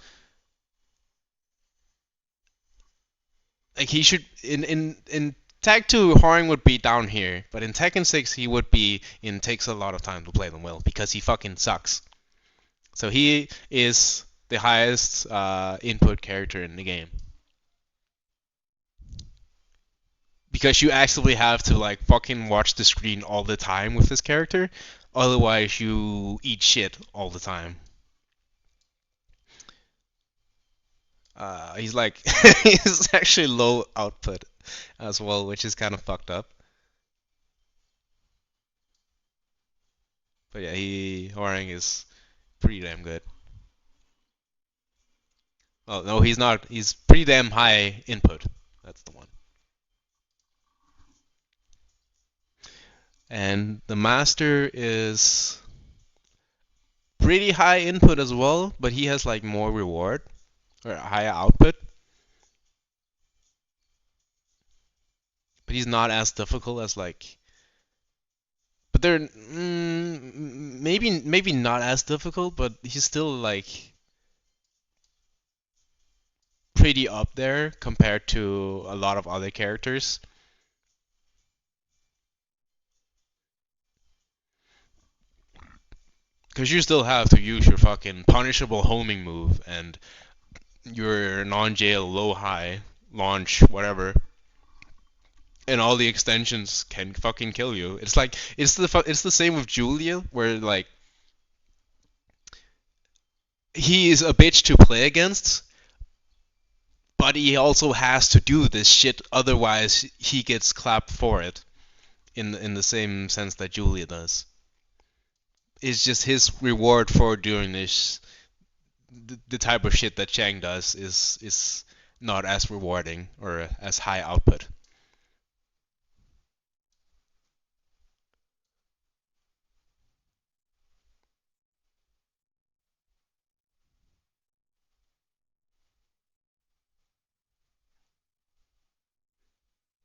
Like, he should. In Tag 2, Harang would be down here. But in Tekken 6, he would be in takes a lot of time to play them well. Because he fucking sucks. So he is the highest input character in the game. Because you actually have to like fucking watch the screen all the time with this character, otherwise you eat shit all the time. He's like he's actually low output as well, which is kind of fucked up. But yeah, he Horang is pretty damn good. Oh no, he's not. He's pretty damn high input. That's the one. And the master is pretty high input as well, but he has like more reward or higher output. but he's not as difficult as like. But they're maybe not as difficult, but he's still like pretty up there compared to a lot of other characters. Because you still have to use your fucking punishable homing move and your non-jail low high launch whatever, and all the extensions can fucking kill you. It's like it's the same with Julia, where like he is a bitch to play against, but he also has to do this shit, otherwise he gets clapped for it. In the same sense that Julia does. It's just his reward for doing this. The type of shit that Chang does is not as rewarding or as high output.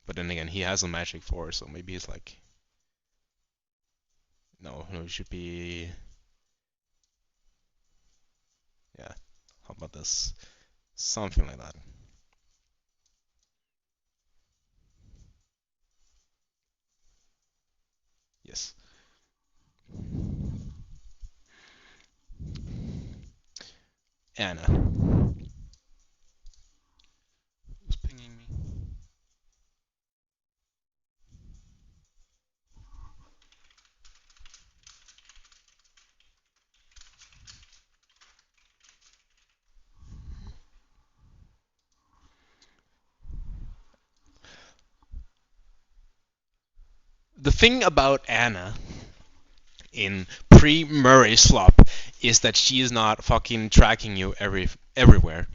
But then again, he has a magic force, so maybe it's like no, it should be yeah. How about this? Something like that. Yes. Anna. Who's pinging me? The thing about Anna in pre-Murray slop is that she is not fucking tracking you everywhere.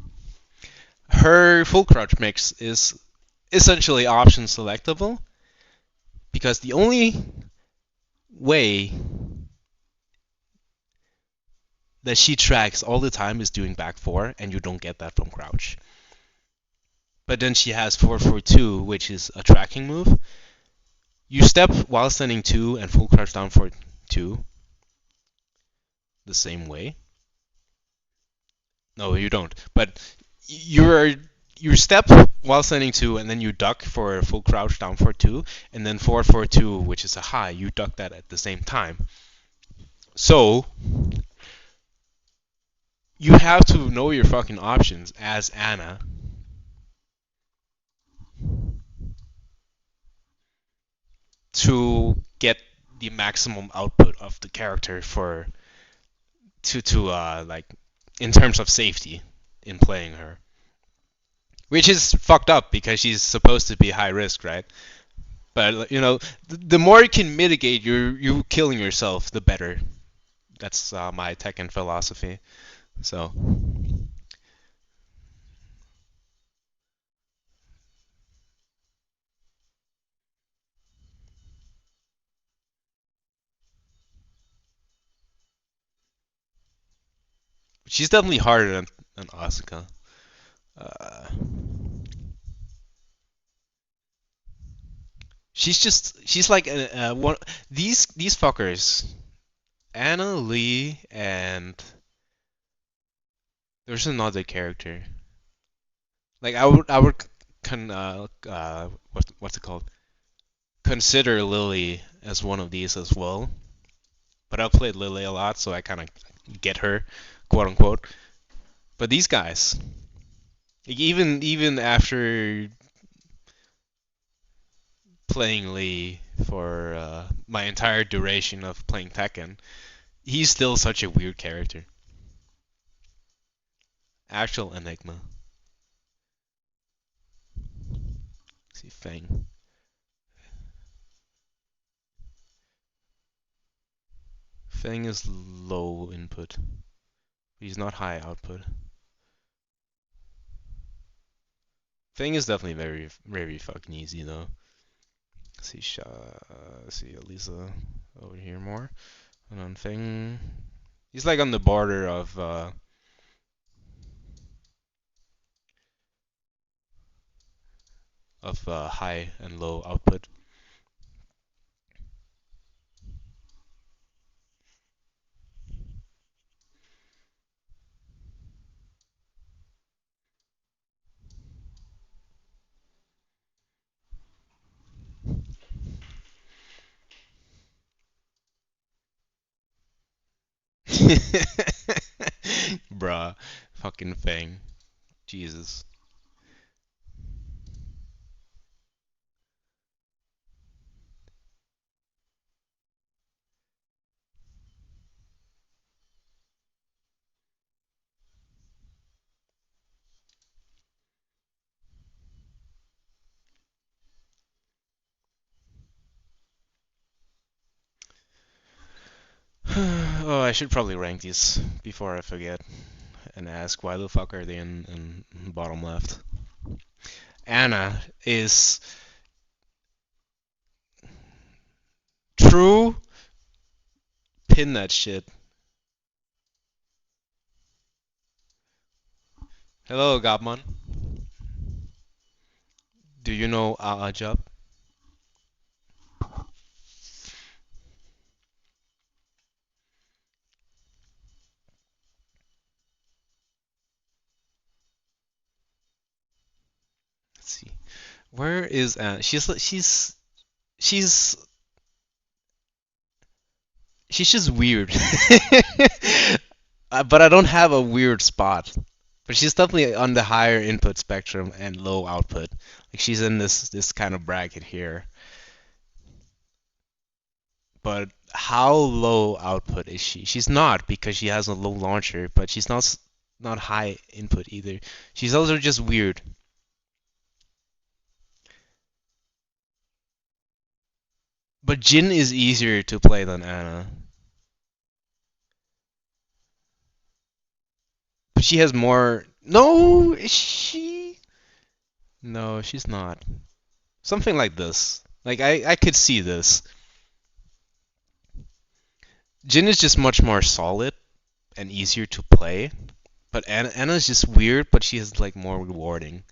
Her full crouch mix is essentially option selectable because the only way that she tracks all the time is doing back four, and you don't get that from crouch. But then she has 442, which is a tracking move. You step while standing 2 and full crouch down for 2 the same way. No, you don't. But you're you step while standing 2 and then you duck for a full crouch down for 2, and then 442, which is a high, you duck that at the same time. So you have to know your fucking options as Anna to get the maximum output of the character for to like in terms of safety in playing her. Which is fucked up because she's supposed to be high risk, right? But you know, the more you can mitigate you killing yourself, the better. That's my Tekken philosophy. So she's definitely harder than Asuka. Uh, she's like one these fuckers, Anna Lee, and there's another character. Like I would what's it called? Consider Lily as one of these as well. But I've played Lily a lot, so I kind of get her, quote unquote. But these guys, even after playing Lee for my entire duration of playing Tekken, he's still such a weird character. Actual enigma. Let's see, Fang. Fang is low input. He's not high output. Fang is definitely very fucking easy though. Let's see, see Elisa over here more. And on Fang, he's like on the border of of high and low output. Bruh, fucking thing. Jesus. Oh, I should probably rank these before I forget and ask why the fuck are they in bottom left. Anna is true. Pin that shit. Hello, Gabman. Do you know Ajab? Let's see. Where is Anna? She's she's just weird. But I don't have a weird spot. But she's definitely on the higher input spectrum and low output. Like she's in this kind of bracket here. But how low output is she? She's not because she has a low launcher, but she's not high input either. She's also just weird. But Jin is easier to play than Anna. But she has more. No, is she? No, she's not. Something like this. Like I could see this. Jin is just much more solid and easier to play. But Anna's just weird, but she is like more rewarding.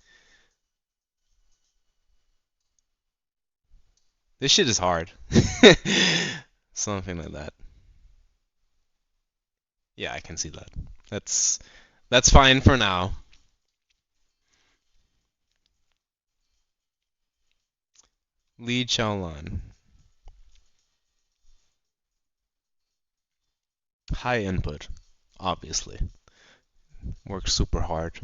This shit is hard. Something like that. Yeah, I can see that. That's that's fine for now. Li Chaolan. High input, obviously. Works super hard.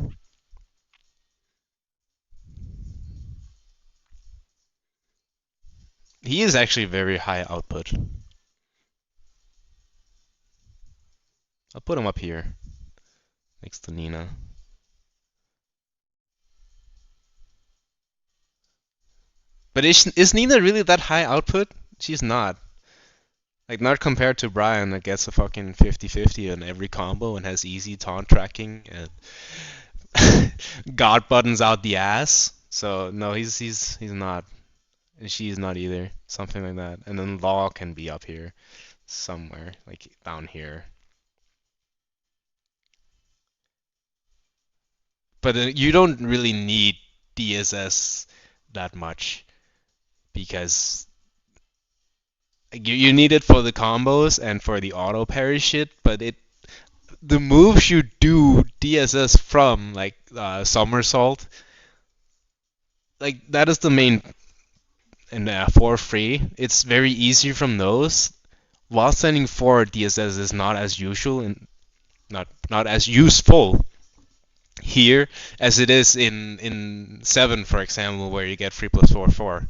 He is actually very high output. I'll put him up here next to Nina. But is Nina really that high output? She's not. Like, not compared to Brian that gets a fucking 50-50 on every combo and has easy taunt tracking and God buttons out the ass. So, no, he's not. And she's not either. Something like that. And then Law can be up here somewhere, like down here. But you don't really need DSS that much because you need it for the combos and for the auto parry shit, but the moves you do DSS from, like somersault, like that is the main. And for free, it's very easy from those. While sending forward DSS is not as usual and not as useful here as it is in 7, for example, where you get 3+4 4.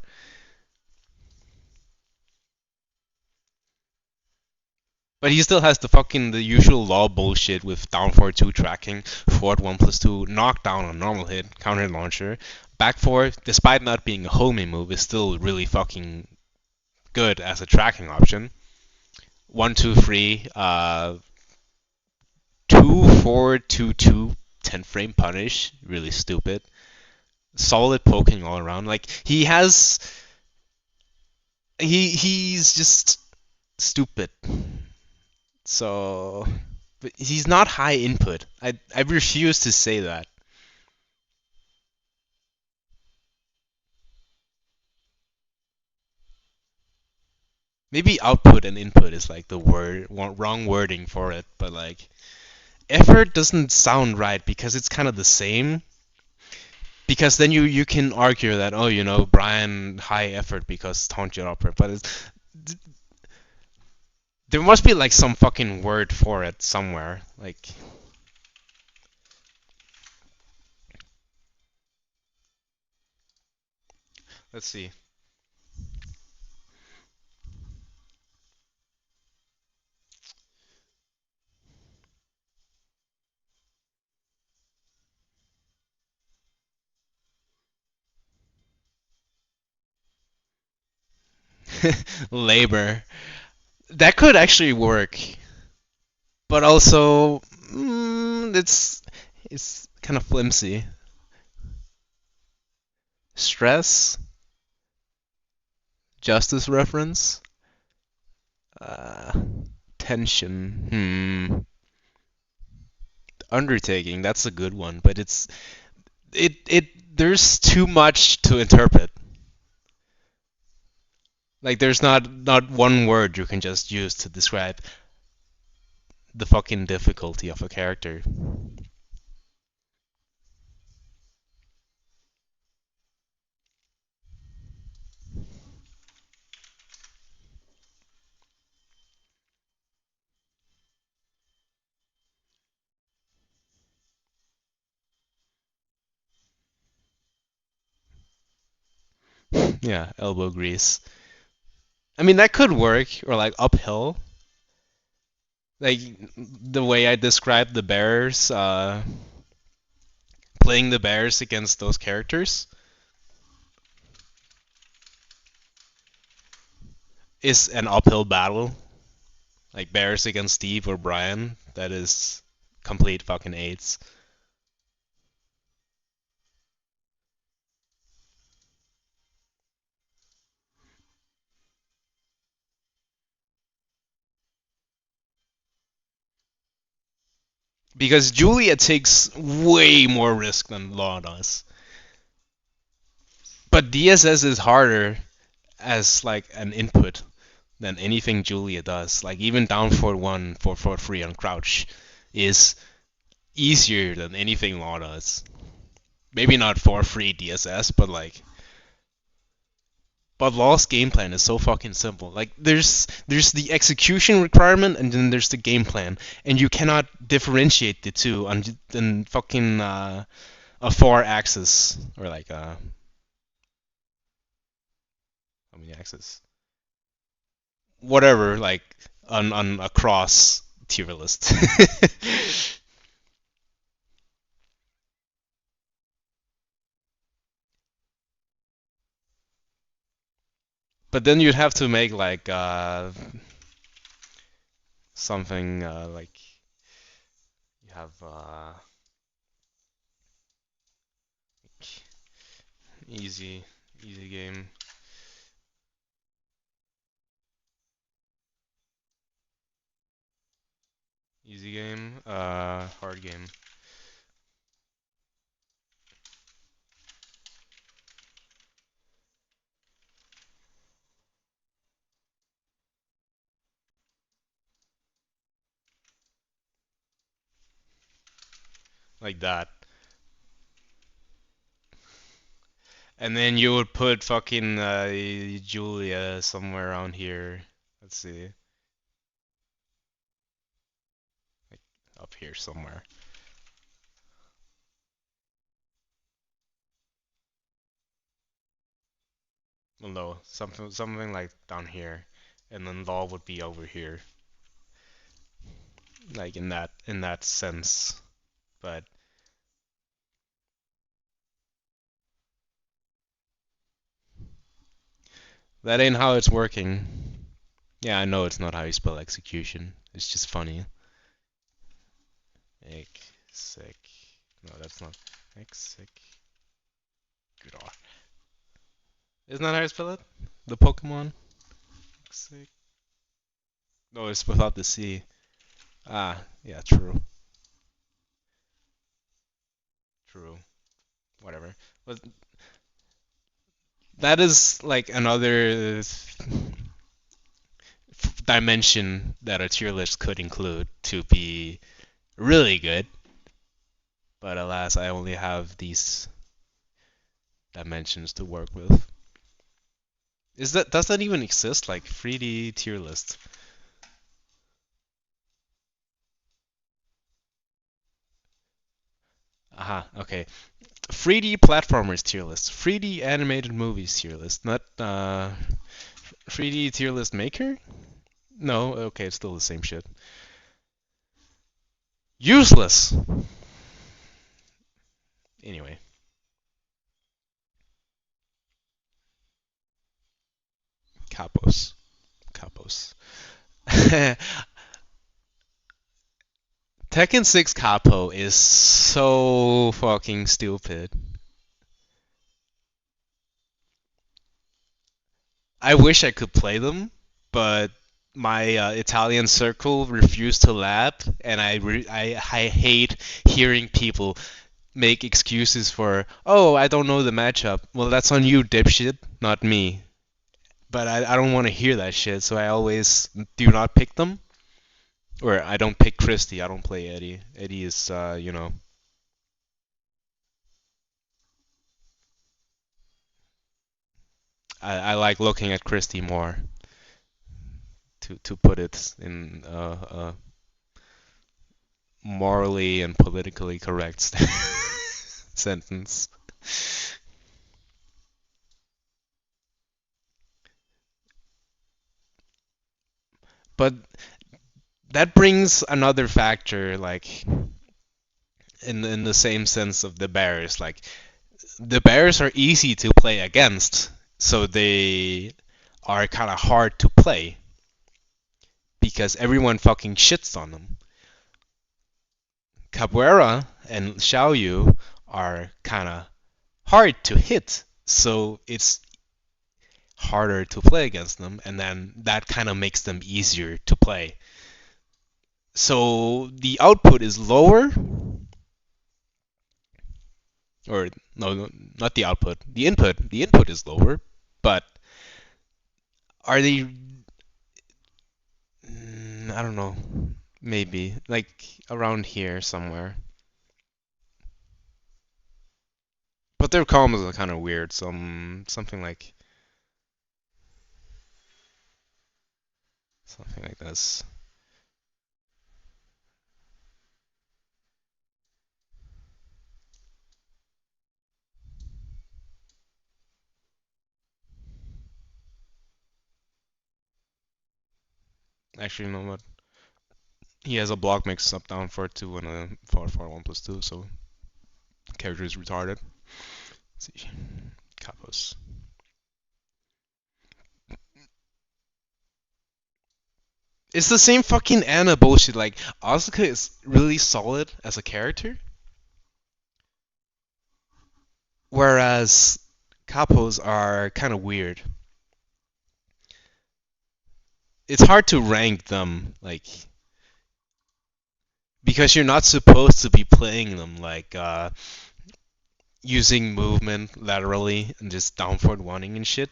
But he still has the usual law bullshit with down 4-2 tracking, forward 1+2, knockdown on normal hit, counter launcher, back 4, despite not being a homing move, is still really fucking good as a tracking option. 1-2-3, 2-4-2-2, 10 frame punish, really stupid. Solid poking all around. Like he's just stupid. So, but he's not high input. I refuse to say that. maybe output and input is like the wrong wording for it, but like effort doesn't sound right because it's kind of the same. Because then you can argue that, oh, Brian high effort because taunt your opera, but there must be like some fucking word for it somewhere. Like, let's see. Labor. That could actually work, but also it's kind of flimsy. Stress, justice reference, uh, tension. Undertaking. That's a good one, but it. There's too much to interpret. Like there's not one word you can just use to describe the fucking difficulty of a character. Yeah, elbow grease. I mean that could work, or like uphill. Like the way I described the bears, playing the bears against those characters is an uphill battle. Like bears against Steve or Brian, that is complete fucking AIDS. Because Julia takes way more risk than Law does. But DSS is harder as like an input than anything Julia does. Like even down for one for free on Crouch is easier than anything Law does. Maybe not for free DSS, but like but Law's game plan is so fucking simple. Like there's the execution requirement and then there's the game plan, and you cannot differentiate the two on fucking a 4 axis or like how many axes? Whatever, like on a cross tier list. But then you'd have to make like something like you have easy easy game, hard game, like that. And then you would put fucking Julia somewhere around here. Let's see, like up here somewhere. Well, no, something like down here, and then Law would be over here, like in that sense. But that ain't how it's working. Yeah, I know it's not how you spell execution. It's just funny. Exec. No, that's not. Exec. Good R. Isn't that how you spell it? The Pokemon? Exec. No, it's without the C. Ah, yeah, true. True. Whatever. But that is like another dimension that a tier list could include to be really good. But alas, I only have these dimensions to work with. Does that even exist? Like 3D tier list? Aha, okay. 3D platformers tier list. 3D animated movies tier list. Not 3D tier list maker? No, okay, it's still the same shit. Useless. Anyway, capos. Capos. Tekken 6 capo is so fucking stupid. I wish I could play them, but my Italian circle refused to lab, and I hate hearing people make excuses for, oh, I don't know the matchup. Well, that's on you, dipshit, not me. But I don't want to hear that shit, so I always do not pick them. Or I don't pick Christy, I don't play Eddie. Eddie is, I like looking at Christy more, to put it in a morally and politically correct sentence. But that brings another factor, like in the same sense of the Bears. Like the Bears are easy to play against, so they are kind of hard to play because everyone fucking shits on them. Cabrera and Xiaoyu are kind of hard to hit, so it's harder to play against them, and then that kind of makes them easier to play. So the output is lower, or no, not the output, the input. The input is lower, but are they? I don't know. Maybe like around here somewhere. But their combos are kind of weird. Something like this. Actually, you know what? He has a block mix up down for 2 and a for 1+2, so character is retarded. Let's see. Capos. It's the same fucking Anna bullshit. Like, Asuka is really solid as a character, whereas Capos are kind of weird. It's hard to rank them, like, because you're not supposed to be playing them, like, using movement laterally and just down forward wanting and shit.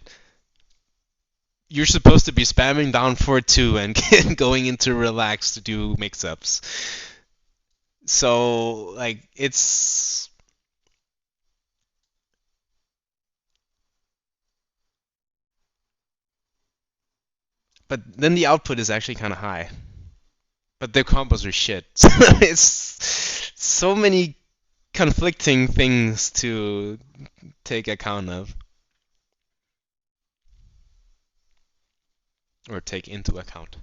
You're supposed to be spamming down forward 2 and going into relax to do mix-ups. So, like, it's... But then the output is actually kind of high. But their combos are shit. It's so many conflicting things to take account of. Or take into account.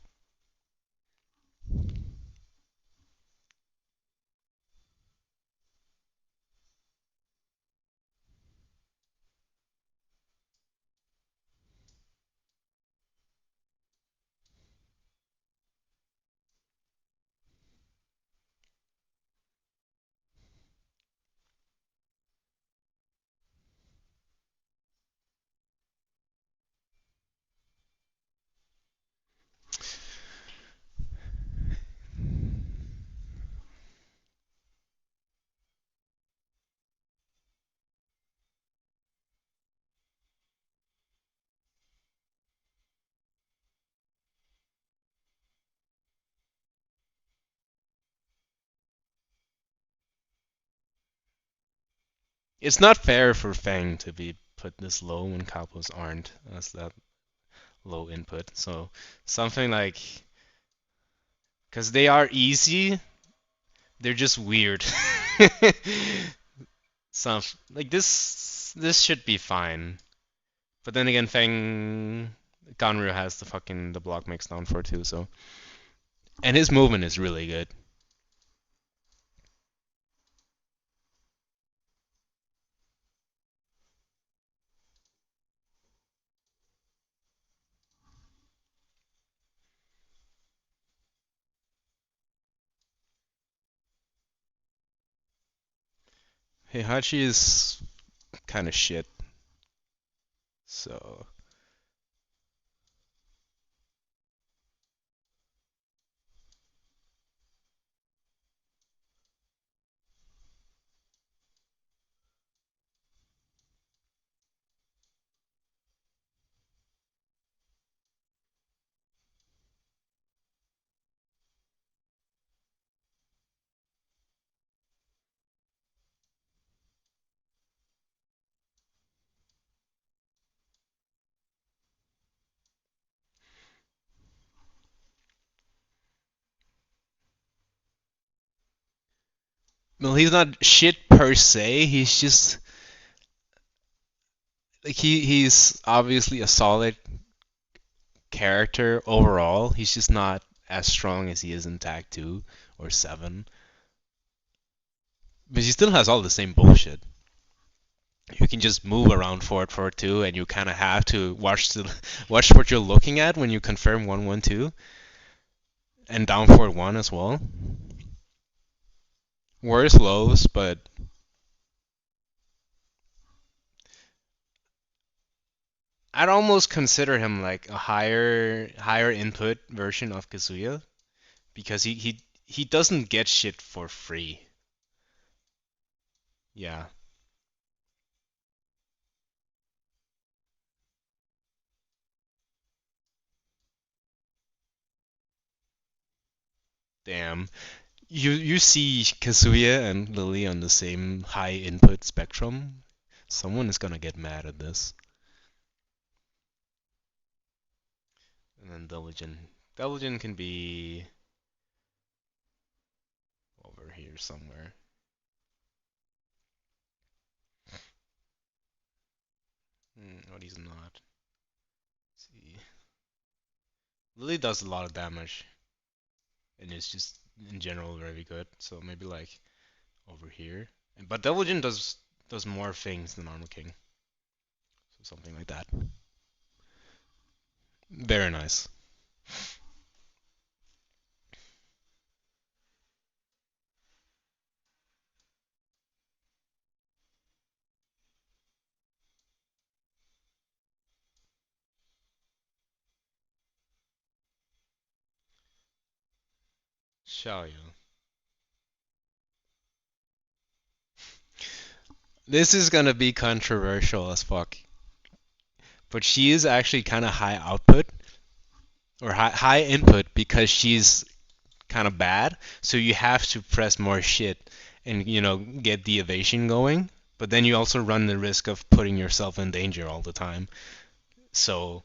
It's not fair for Fang to be put this low when couples aren't as that low input. So something like, because they are easy, they're just weird. Some like this should be fine. But then again, Fang Ganryu has the block mix down for too, so and his movement is really good. Heihachi is kind of shit. So well, he's not shit per se. He's just like he's obviously a solid character overall. He's just not as strong as he is in Tag 2 or 7. But he still has all the same bullshit. You can just move around forward 2, and you kind of have to watch what you're looking at when you confirm 1-1-2 and down forward 1 as well. Worse lows, but I'd almost consider him like a higher input version of Kazuya because he doesn't get shit for free. Yeah, damn. You see Kazuya and Lily on the same high input spectrum. Someone is gonna get mad at this. And then Diligent. Diligent can be over here somewhere. But he's not. Let's see. Lily does a lot of damage and is just in general very good. So maybe like over here. But Diligent does more things than Armor King. So something like that. Very nice. Xiaoyu. This is gonna be controversial as fuck. But she is actually kind of high output or high input because she's kind of bad. So you have to press more shit and get the evasion going. But then you also run the risk of putting yourself in danger all the time. So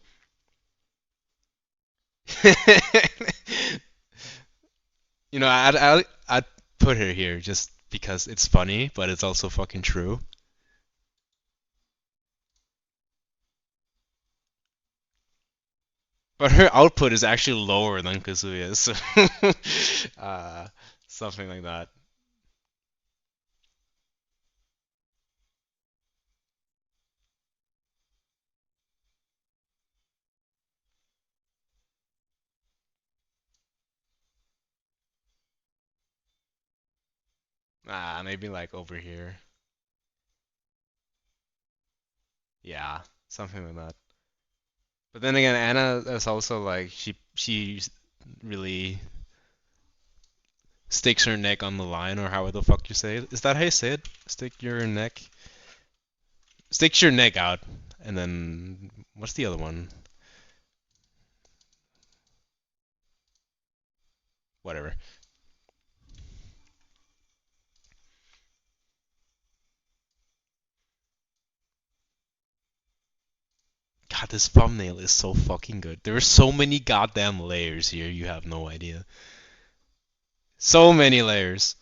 I'd put her here just because it's funny, but it's also fucking true. But her output is actually lower than Kazuya's, so uh, something like that. Maybe like over here. Yeah, something like that. But then again, Anna is also like she really sticks her neck on the line, or however the fuck you say it. Is that how you say it? Sticks your neck out, and then what's the other one? Whatever. God, this thumbnail is so fucking good. There are so many goddamn layers here. You have no idea. So many layers.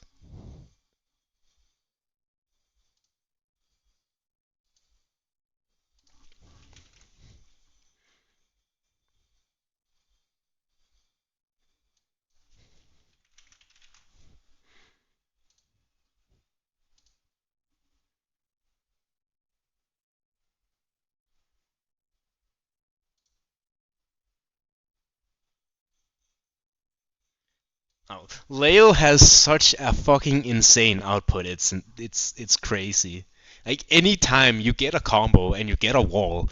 Oh, Leo has such a fucking insane output. It's crazy. Like anytime you get a combo and you get a wall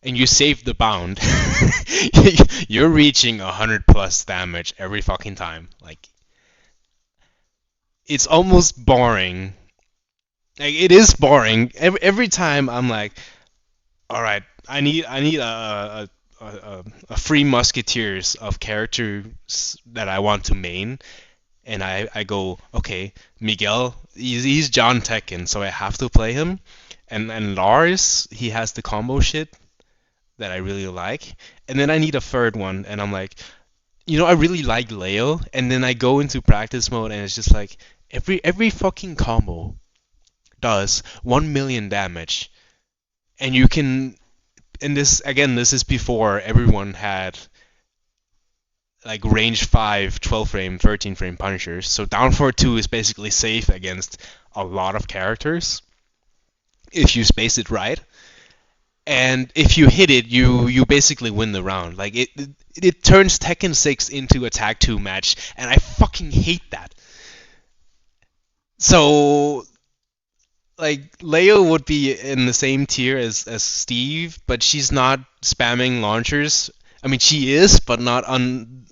and you save the bound, you're reaching 100 plus damage every fucking time. Like it's almost boring. Like it is boring. Every time I'm like, all right, I need a free musketeers of characters that I want to main, and I go, okay, Miguel, he's John Tekken, so I have to play him, and Lars, he has the combo shit that I really like, and then I need a third one, and I'm like, I really like Leo, and then I go into practice mode, and it's just like every fucking combo does 1 million damage, and you can. And this again, this is before everyone had like range 5, 12 frame, 13 frame punishers. So down for 2 is basically safe against a lot of characters if you space it right. And if you hit it, you basically win the round. Like it turns Tekken 6 into a tag 2 match, and I fucking hate that. So like Leo would be in the same tier as Steve, but she's not spamming launchers. I mean, she is, but not on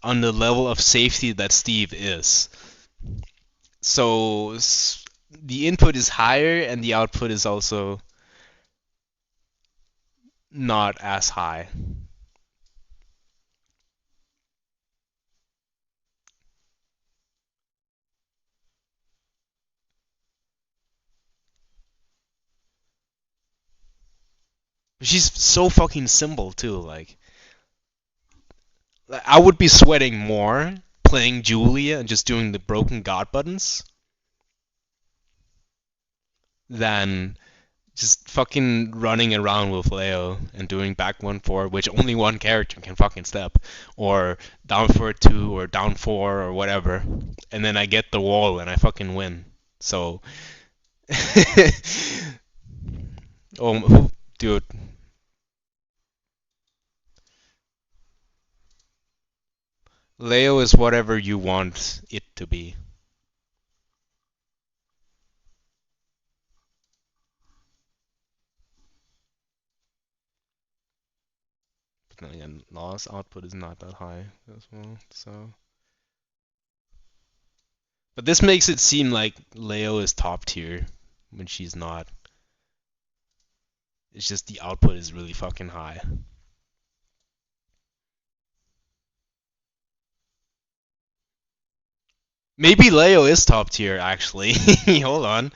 the level of safety that Steve is. So the input is higher and the output is also not as high. She's so fucking simple too. Like I would be sweating more playing Julia and just doing the broken god buttons than just fucking running around with Leo and doing back 1-4, which only one character can fucking step, or down for 2 or down 4 or whatever, and then I get the wall and I fucking win. So, dude, Leo is whatever you want it to be. But then again, Law's output is not that high as well, so. But this makes it seem like Leo is top tier when she's not. It's just the output is really fucking high. Maybe Leo is top tier actually. Hold on.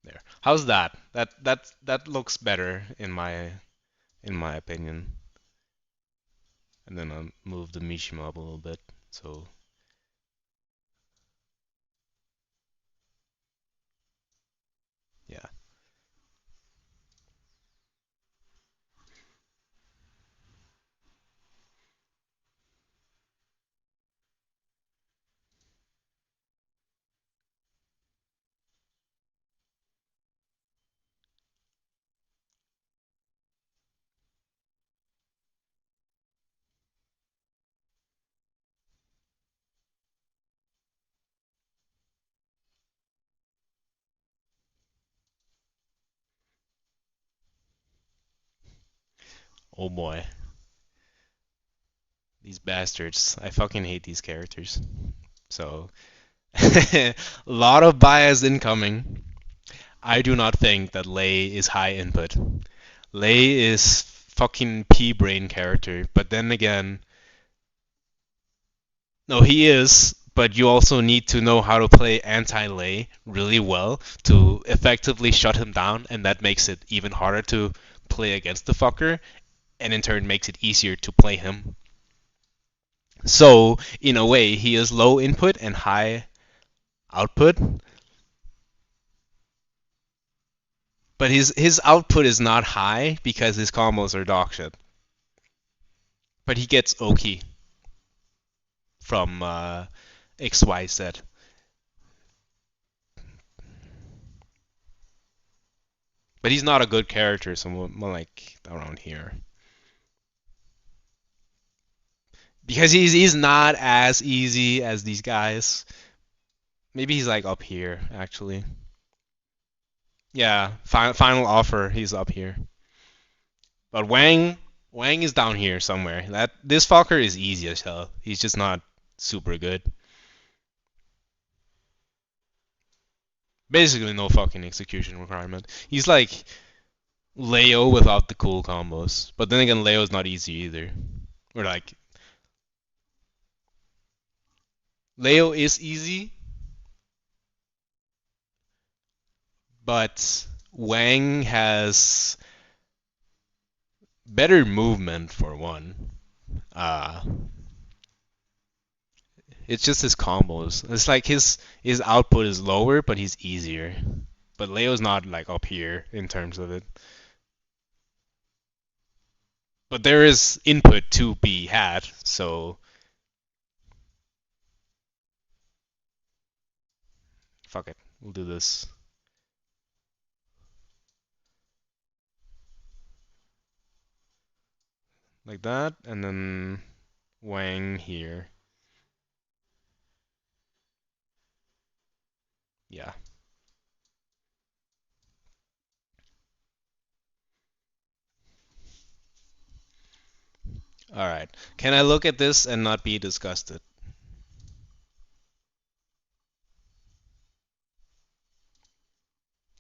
There. How's that? That looks better in my opinion. And then I'll move the Mishima up a little bit. So yeah. Oh boy. These bastards. I fucking hate these characters. So a lot of bias incoming. I do not think that Lei is high input. Lei is fucking P brain character, but then again, no, he is, but you also need to know how to play anti-Lei really well to effectively shut him down, and that makes it even harder to play against the fucker, and in turn makes it easier to play him. So, in a way, he is low input and high output, but his output is not high because his combos are dog shit. But he gets Oki from XYZ. But he's not a good character, so more like around here. Because he's not as easy as these guys. Maybe he's like up here, actually. Yeah, final offer, he's up here. But Wang is down here somewhere. This fucker is easy as hell. He's just not super good. Basically no fucking execution requirement. He's like Leo without the cool combos. But then again, Leo's not easy either. Or like Leo is easy, but Wang has better movement for one. Uh, it's just his combos. It's like his output is lower, but he's easier. But Leo's not like up here in terms of it. But there is input to be had, so fuck it. We'll do this like that, and then Wang here. Yeah. Alright. Can I look at this and not be disgusted?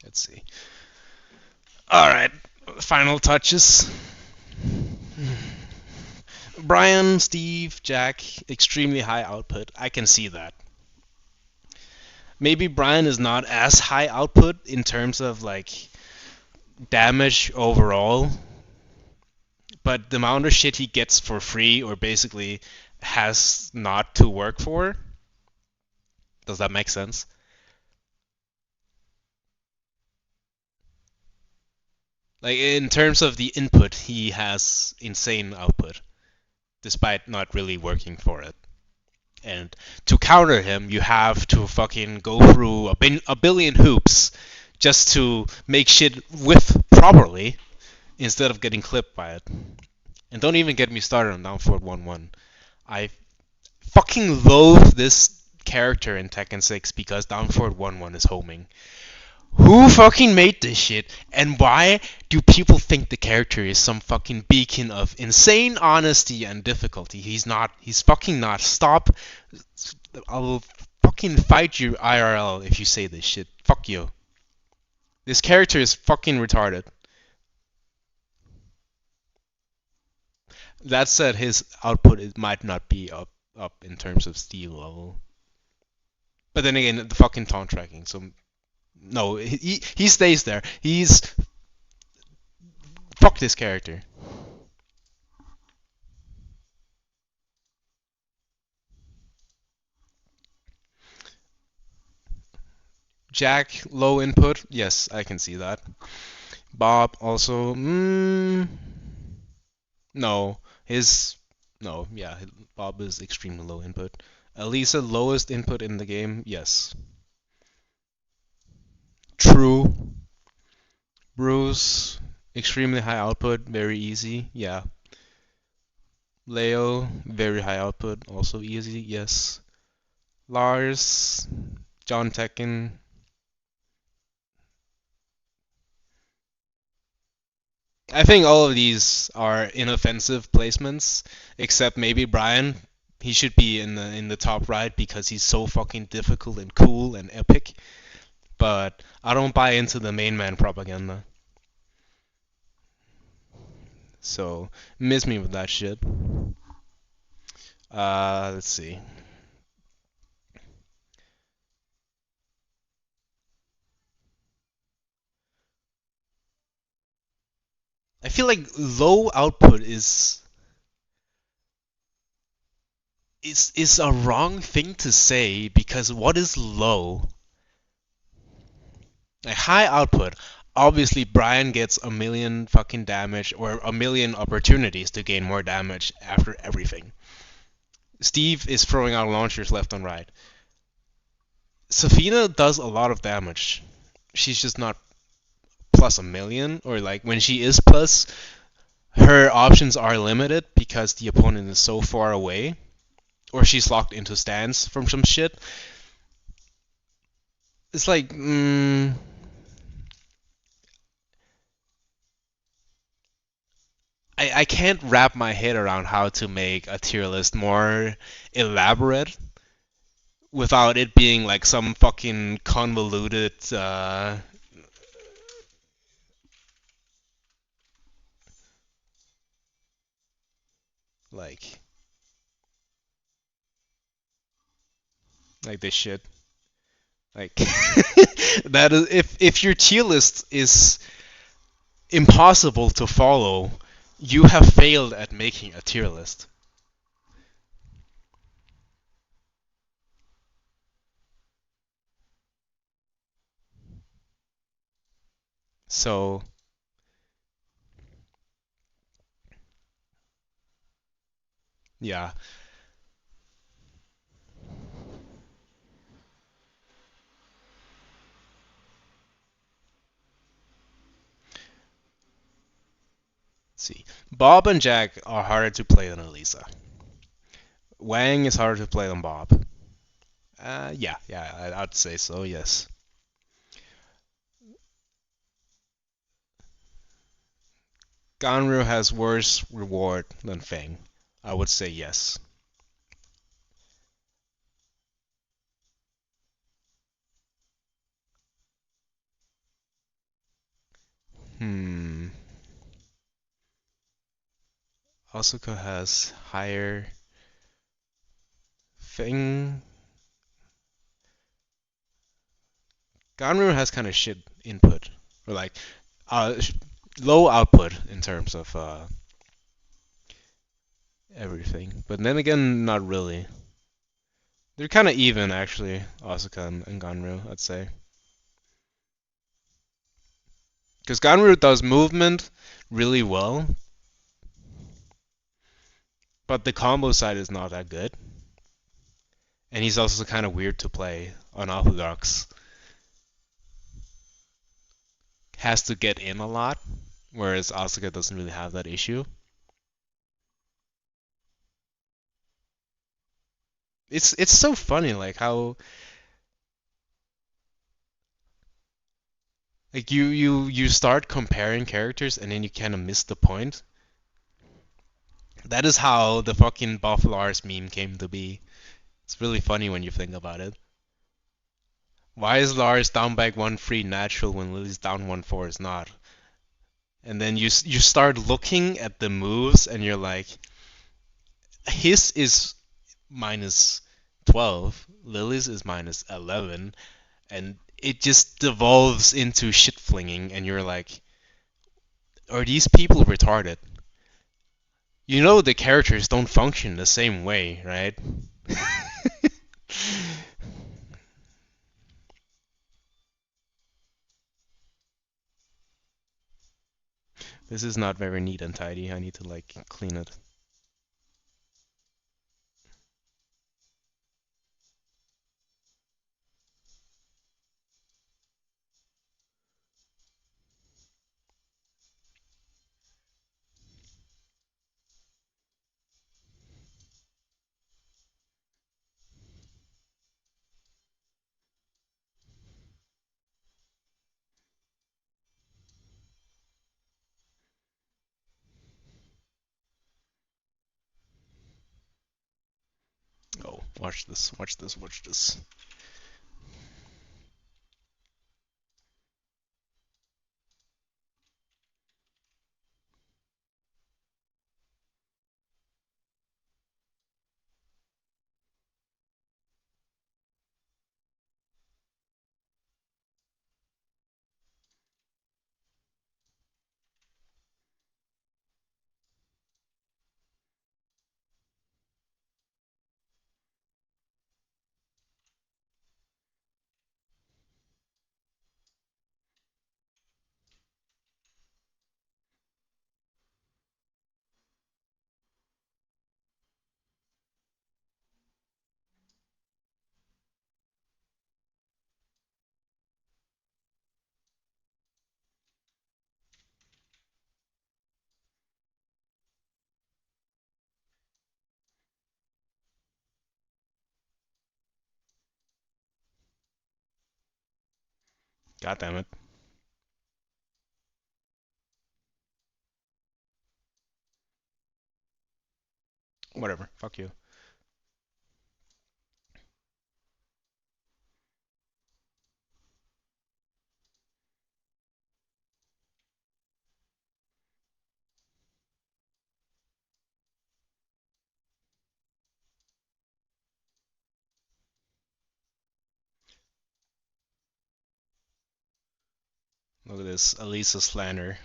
Let's see. Alright. Final touches. Brian, Steve, Jack, extremely high output. I can see that. Maybe Brian is not as high output in terms of like damage overall, but the amount of shit he gets for free or basically has not to work for. Does that make sense? Like in terms of the input, he has insane output despite not really working for it. And to counter him, you have to fucking go through a billion hoops just to make shit whiff properly instead of getting clipped by it. And don't even get me started on down forward 1-1. I fucking loathe this character in Tekken 6 because down forward 1-1 is homing. Who fucking made this shit? And why do people think the character is some fucking beacon of insane honesty and difficulty? He's not. He's fucking not. Stop. I'll fucking fight you IRL if you say this shit. Fuck you. This character is fucking retarded. That said, his output might not be up in terms of steel level. But then again, the fucking taunt tracking. So no, he stays there. He's fuck this character. Jack, low input. Yes, I can see that. Bob also. No, his. No, yeah, Bob is extremely low input. Elisa, lowest input in the game. Yes. True. Bruce, extremely high output, very easy. Yeah. Leo, very high output, also easy. Yes. Lars, John Tekken. I think all of these are inoffensive placements, except maybe Brian. He should be in the top right because he's so fucking difficult and cool and epic. but I don't buy into the main man propaganda. So miss me with that shit. Let's see. I feel like low output is a wrong thing to say because what is low? Like high output. Obviously, Brian gets a million fucking damage or a million opportunities to gain more damage after everything. Steve is throwing out launchers left and right. Safina does a lot of damage. She's just not plus a million, or like when she is plus, her options are limited because the opponent is so far away, or she's locked into stance from some shit. It's like, I can't wrap my head around how to make a tier list more elaborate without it being like some fucking convoluted, like, like this shit. Like that is if your tier list is impossible to follow, you have failed at making a tier list. So yeah, let's see. Bob and Jack are harder to play than Elisa. Wang is harder to play than Bob. Yeah, I'd say so. Yes. Ganru has worse reward than Feng. I would say yes. Hmm. Asuka has higher Feng. Ganru has kind of shit input, or like uh, low output in terms of everything. But then again, not really. They're kind of even actually, Asuka and Ganru, I'd say. Because Ganru does movement really well, but the combo side is not that good. And he's also kind of weird to play. Unorthodox. Has to get in a lot, whereas Asuka doesn't really have that issue. It's so funny like how like you start comparing characters and then you kind of miss the point. That is how the fucking Buff Lars meme came to be. It's really funny when you think about it. Why is Lars down back 1-3 natural when Lily's down 1-4 is not? And then you start looking at the moves and you're like, his is minus 12, Lily's is minus 11, and it just devolves into shit flinging, and you're like, are these people retarded? You know the characters don't function the same way, right? This is not very neat and tidy. I need to like clean it. Oh, watch this, watch this, watch this. God damn it. Whatever. Fuck you. Look at this. Elisa slander.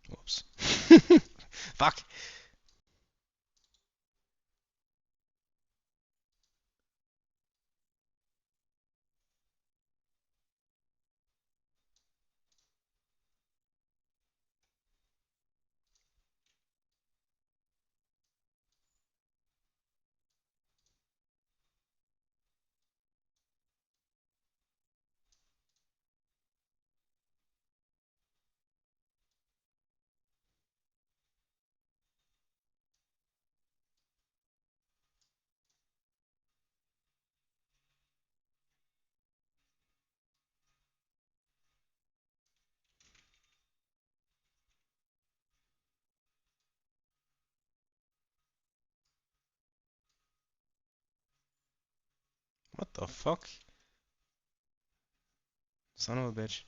Whoops. Fuck. What the fuck? Son of a bitch.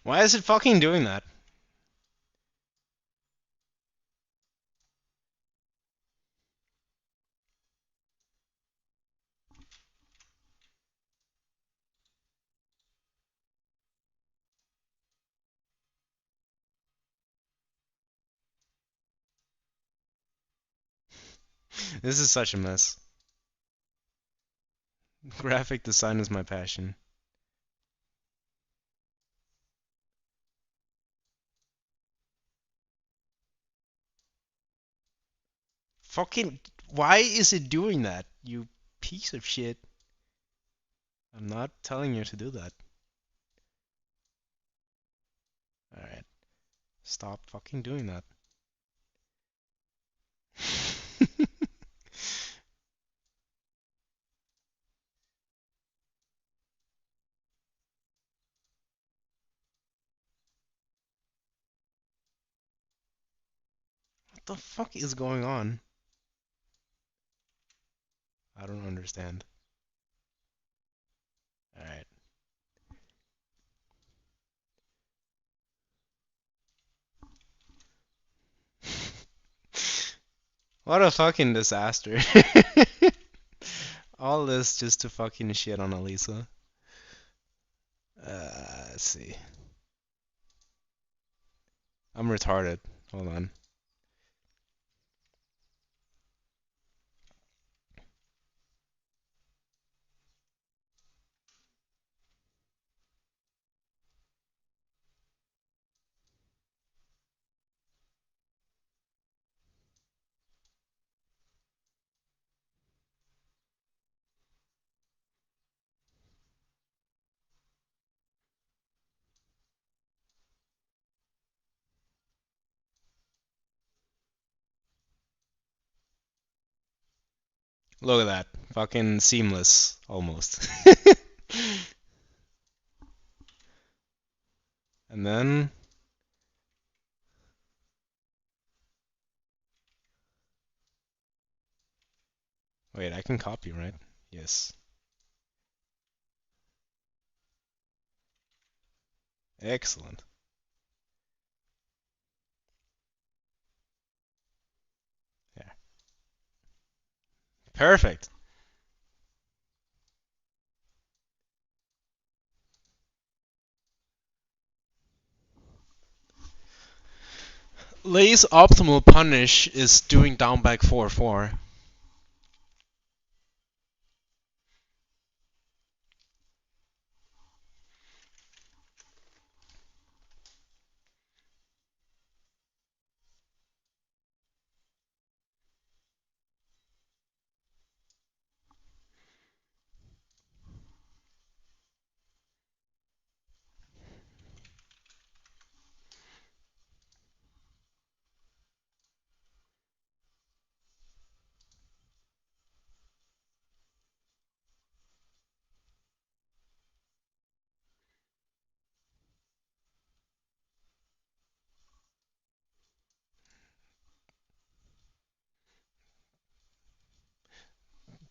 Why is it fucking doing that? This is such a mess. Graphic design is my passion. Fucking. Why is it doing that? You piece of shit. I'm not telling you to do that. Alright. Stop fucking doing that. What the fuck is going on? I don't understand. Alright. What a fucking disaster. All this just to fucking shit on Elisa. Let's see. I'm retarded. Hold on. Look at that. Fucking seamless. Almost. And then Wait, I can copy, right? Yes. Excellent. Yeah. Perfect. Lay's optimal punish is doing down back 4-4.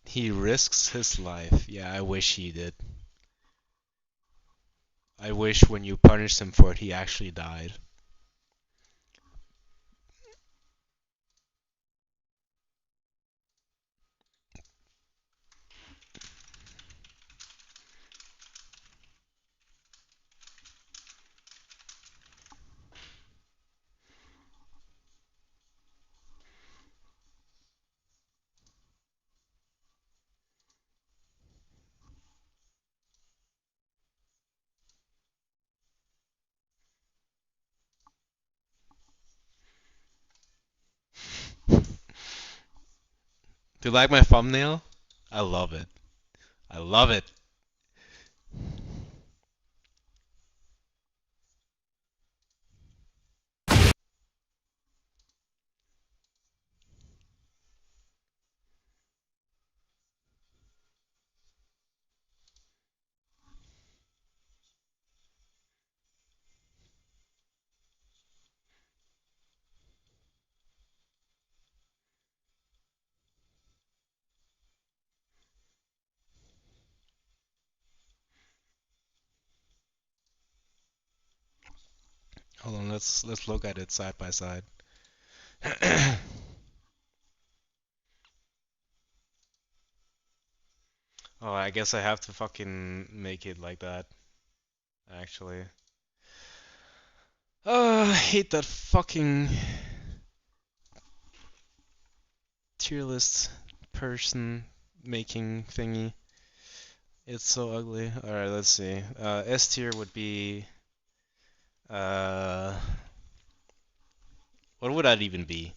He risks his life. Yeah, I wish he did. I wish when you punished him for it, he actually died. Do you like my thumbnail? I love it. I love it. Hold on, let's look at it side by side. Oh, I guess I have to fucking make it like that, actually. Oh, I hate that fucking tier list person making thingy. It's so ugly. Alright, let's see. S tier would be. Uh, what would that even be?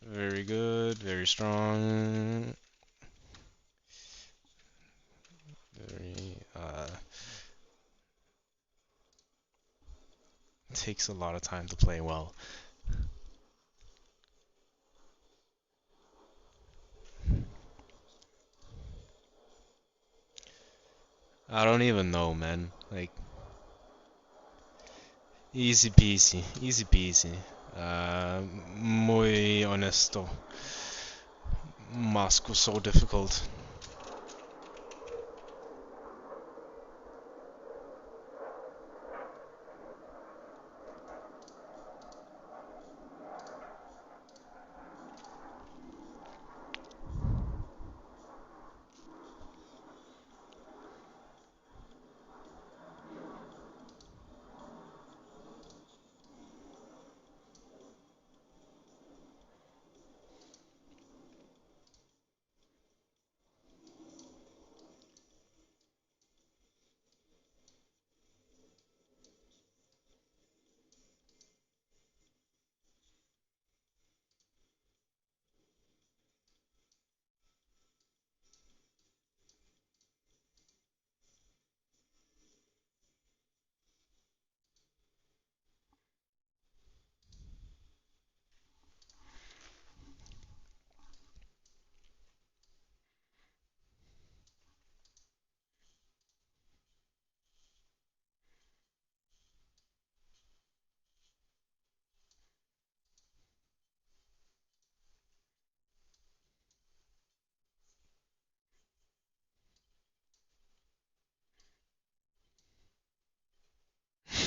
Very good, very strong, very. Takes a lot of time to play well. I don't even know, man. Like, easy peasy, easy peasy. Muy honesto. Mask was so difficult.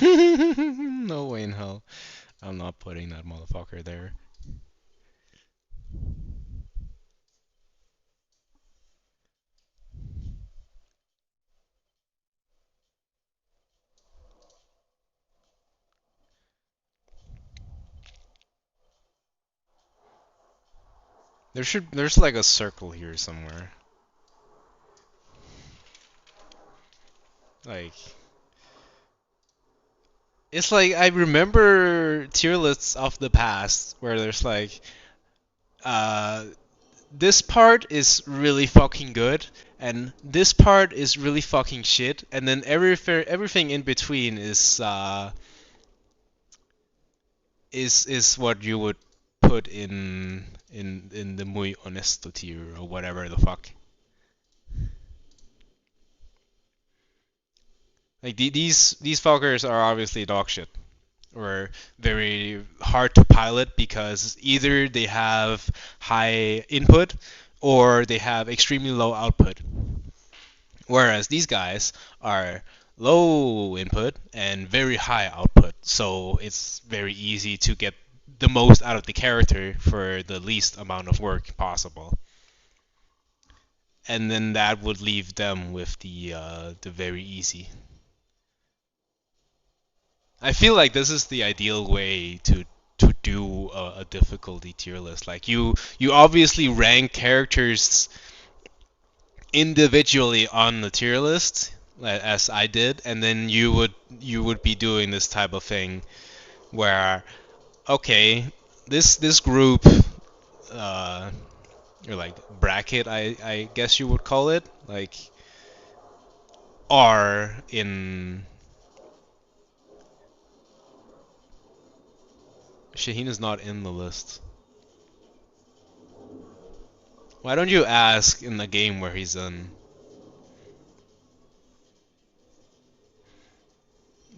No way in hell. I'm not putting that motherfucker there. There's like a circle here somewhere. Like it's like I remember tier lists of the past where there's like uh this part is really fucking good and this part is really fucking shit and then everything in between is what you would put in the muy honesto tier or whatever the fuck. Like these fuckers are obviously dog shit or very hard to pilot because either they have high input or they have extremely low output. Whereas these guys are low input and very high output, so it's very easy to get the most out of the character for the least amount of work possible. And then that would leave them with the very easy. I feel like this is the ideal way to do a difficulty tier list. Like you obviously rank characters individually on the tier list as I did, and then you would be doing this type of thing where okay, this group uh or like bracket I guess you would call it like are in Shaheen is not in the list. Why don't you ask in the game where he's in?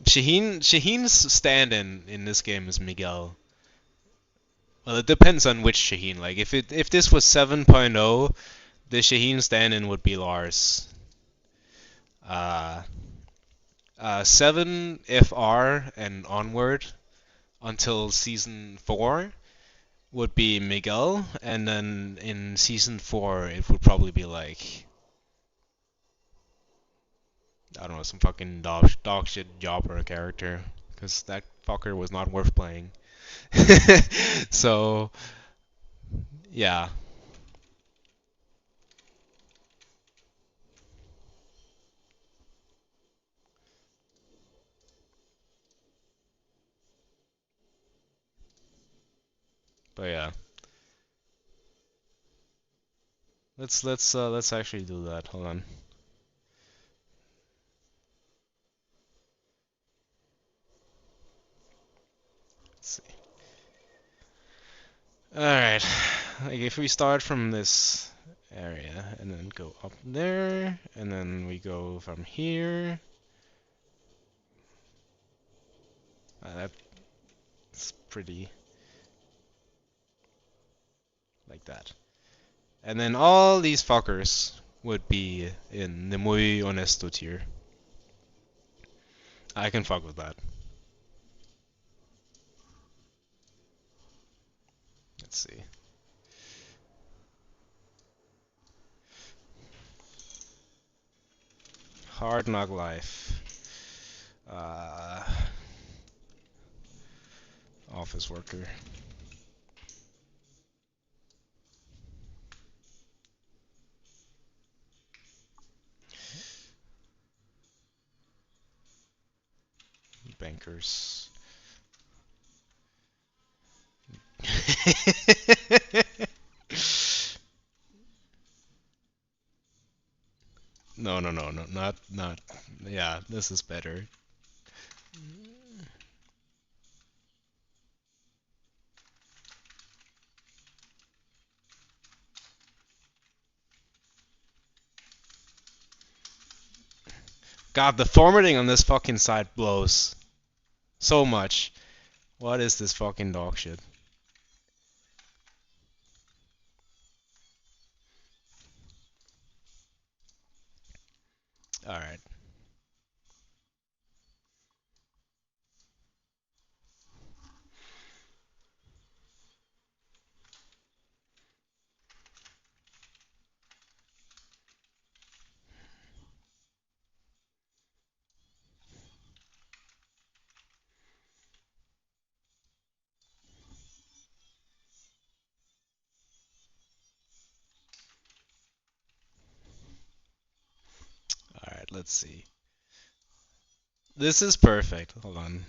Shaheen's stand-in in this game is Miguel. Well, it depends on which Shaheen. Like if this was 7.0, the Shaheen stand-in would be Lars. Uh, 7 FR and onward until season 4 would be Miguel, and then in season 4 it would probably be like I don't know some fucking dog shit jobber character because that fucker was not worth playing. So yeah, but yeah, let's actually do that. Hold on. Let's see. All right, like if we start from this area and then go up there, and then we go from here. That's pretty like that. And then all these fuckers would be in the muy honesto tier. I can fuck with that. Let's see. Hard Knock Life. Uh, Office Worker. Bankers. No, not. Yeah, this is better. God, the formatting on this fucking site blows so much. What is this fucking dog shit? All right. Let's see. This is perfect. Hold on.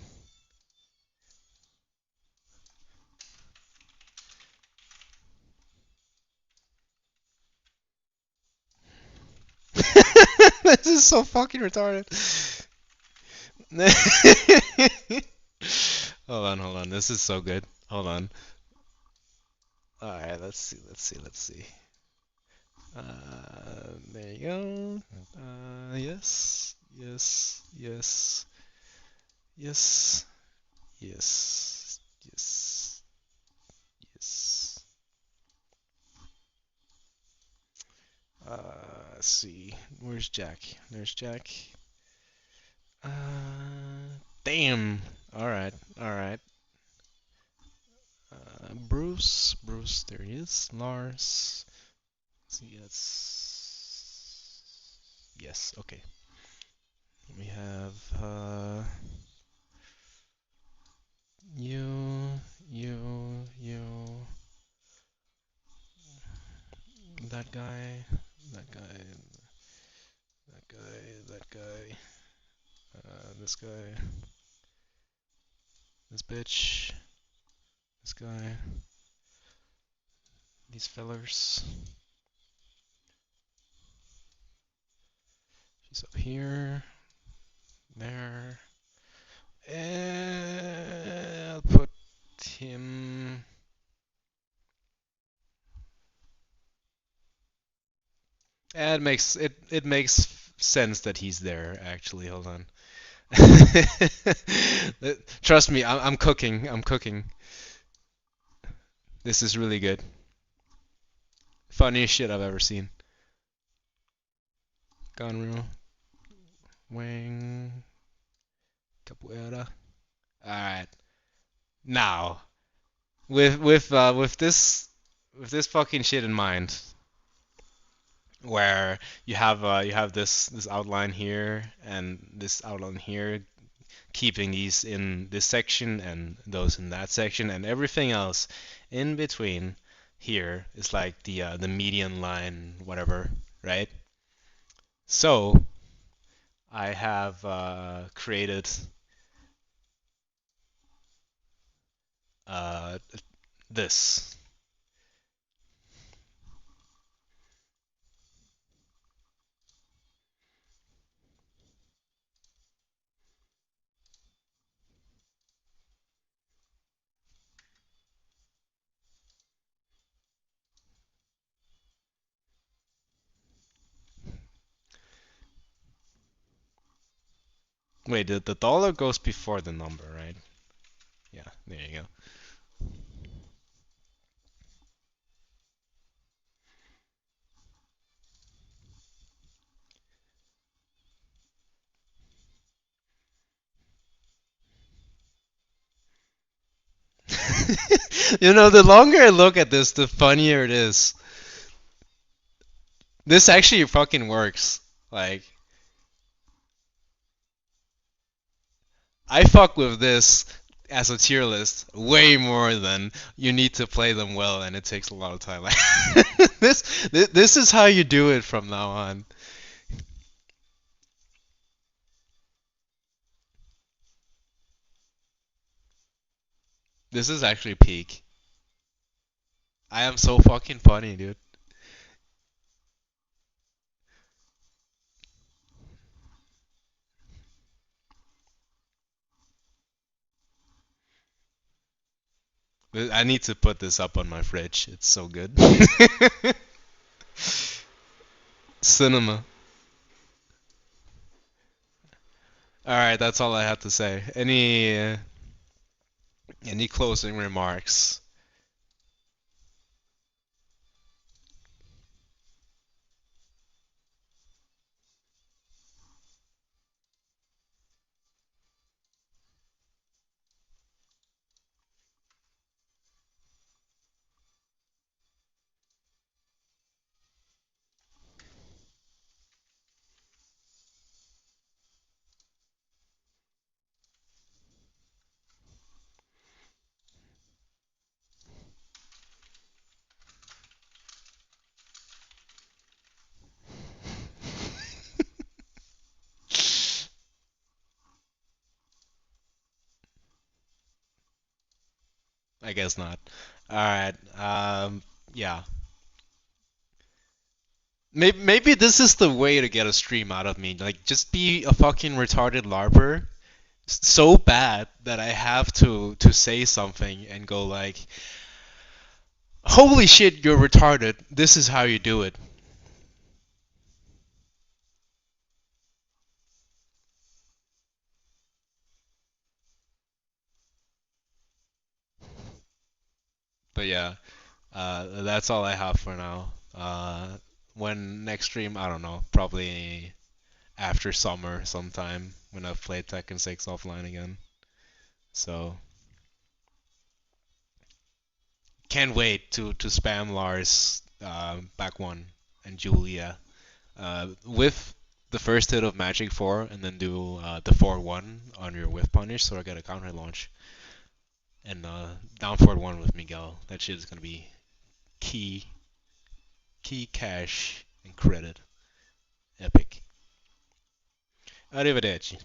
This is so fucking retarded. Hold on. This is so good. Hold on. Alright, let's see. There you go. Yes, yes, yes, yes, yes, yes, yes. Let's see. Where's Jack? There's Jack. Damn. Alright, alright. Bruce, there he is. Lars. See, that's. Yes, okay. We have you, you, that guy, that guy, that guy, that guy, this guy, this bitch, this guy, these fellers. She's up here, there. And I'll put him. It makes sense that he's there. Actually, hold on. Trust me, I'm cooking. I'm cooking. This is really good. Funniest shit I've ever seen. Gunru, Wang, Capoeira. All right, now with this fucking shit in mind, where you have this outline here and this outline here, keeping these in this section and those in that section, and everything else in between here is like the median line, whatever, right? So I have created uh, this. Wait, the dollar goes before the number, right? Yeah, there you go. You know, the longer I look at this, the funnier it is. This actually fucking works. Like, I fuck with this as a tier list way more than you need to play them well, and it takes a lot of time. This is how you do it from now on. This is actually peak. I am so fucking funny, dude. I need to put this up on my fridge. It's so good. Cinema. All right, that's all I have to say. Any closing remarks? I guess not. All right. Yeah. Maybe this is the way to get a stream out of me. Like, just be a fucking retarded larper, so bad that I have to say something and go like, "Holy shit, you're retarded. This is how you do it." But yeah, that's all I have for now. When next stream, I don't know. Probably after summer sometime when I've played Tekken 6 offline again. So can't wait to spam Lars back one and Julia with the first hit of Magic 4 and then do the 4-1 on your whiff punish so I get a counter launch and down forward 1 with Miguel. That shit is gonna be key key cash and credit epic. Arrivederci.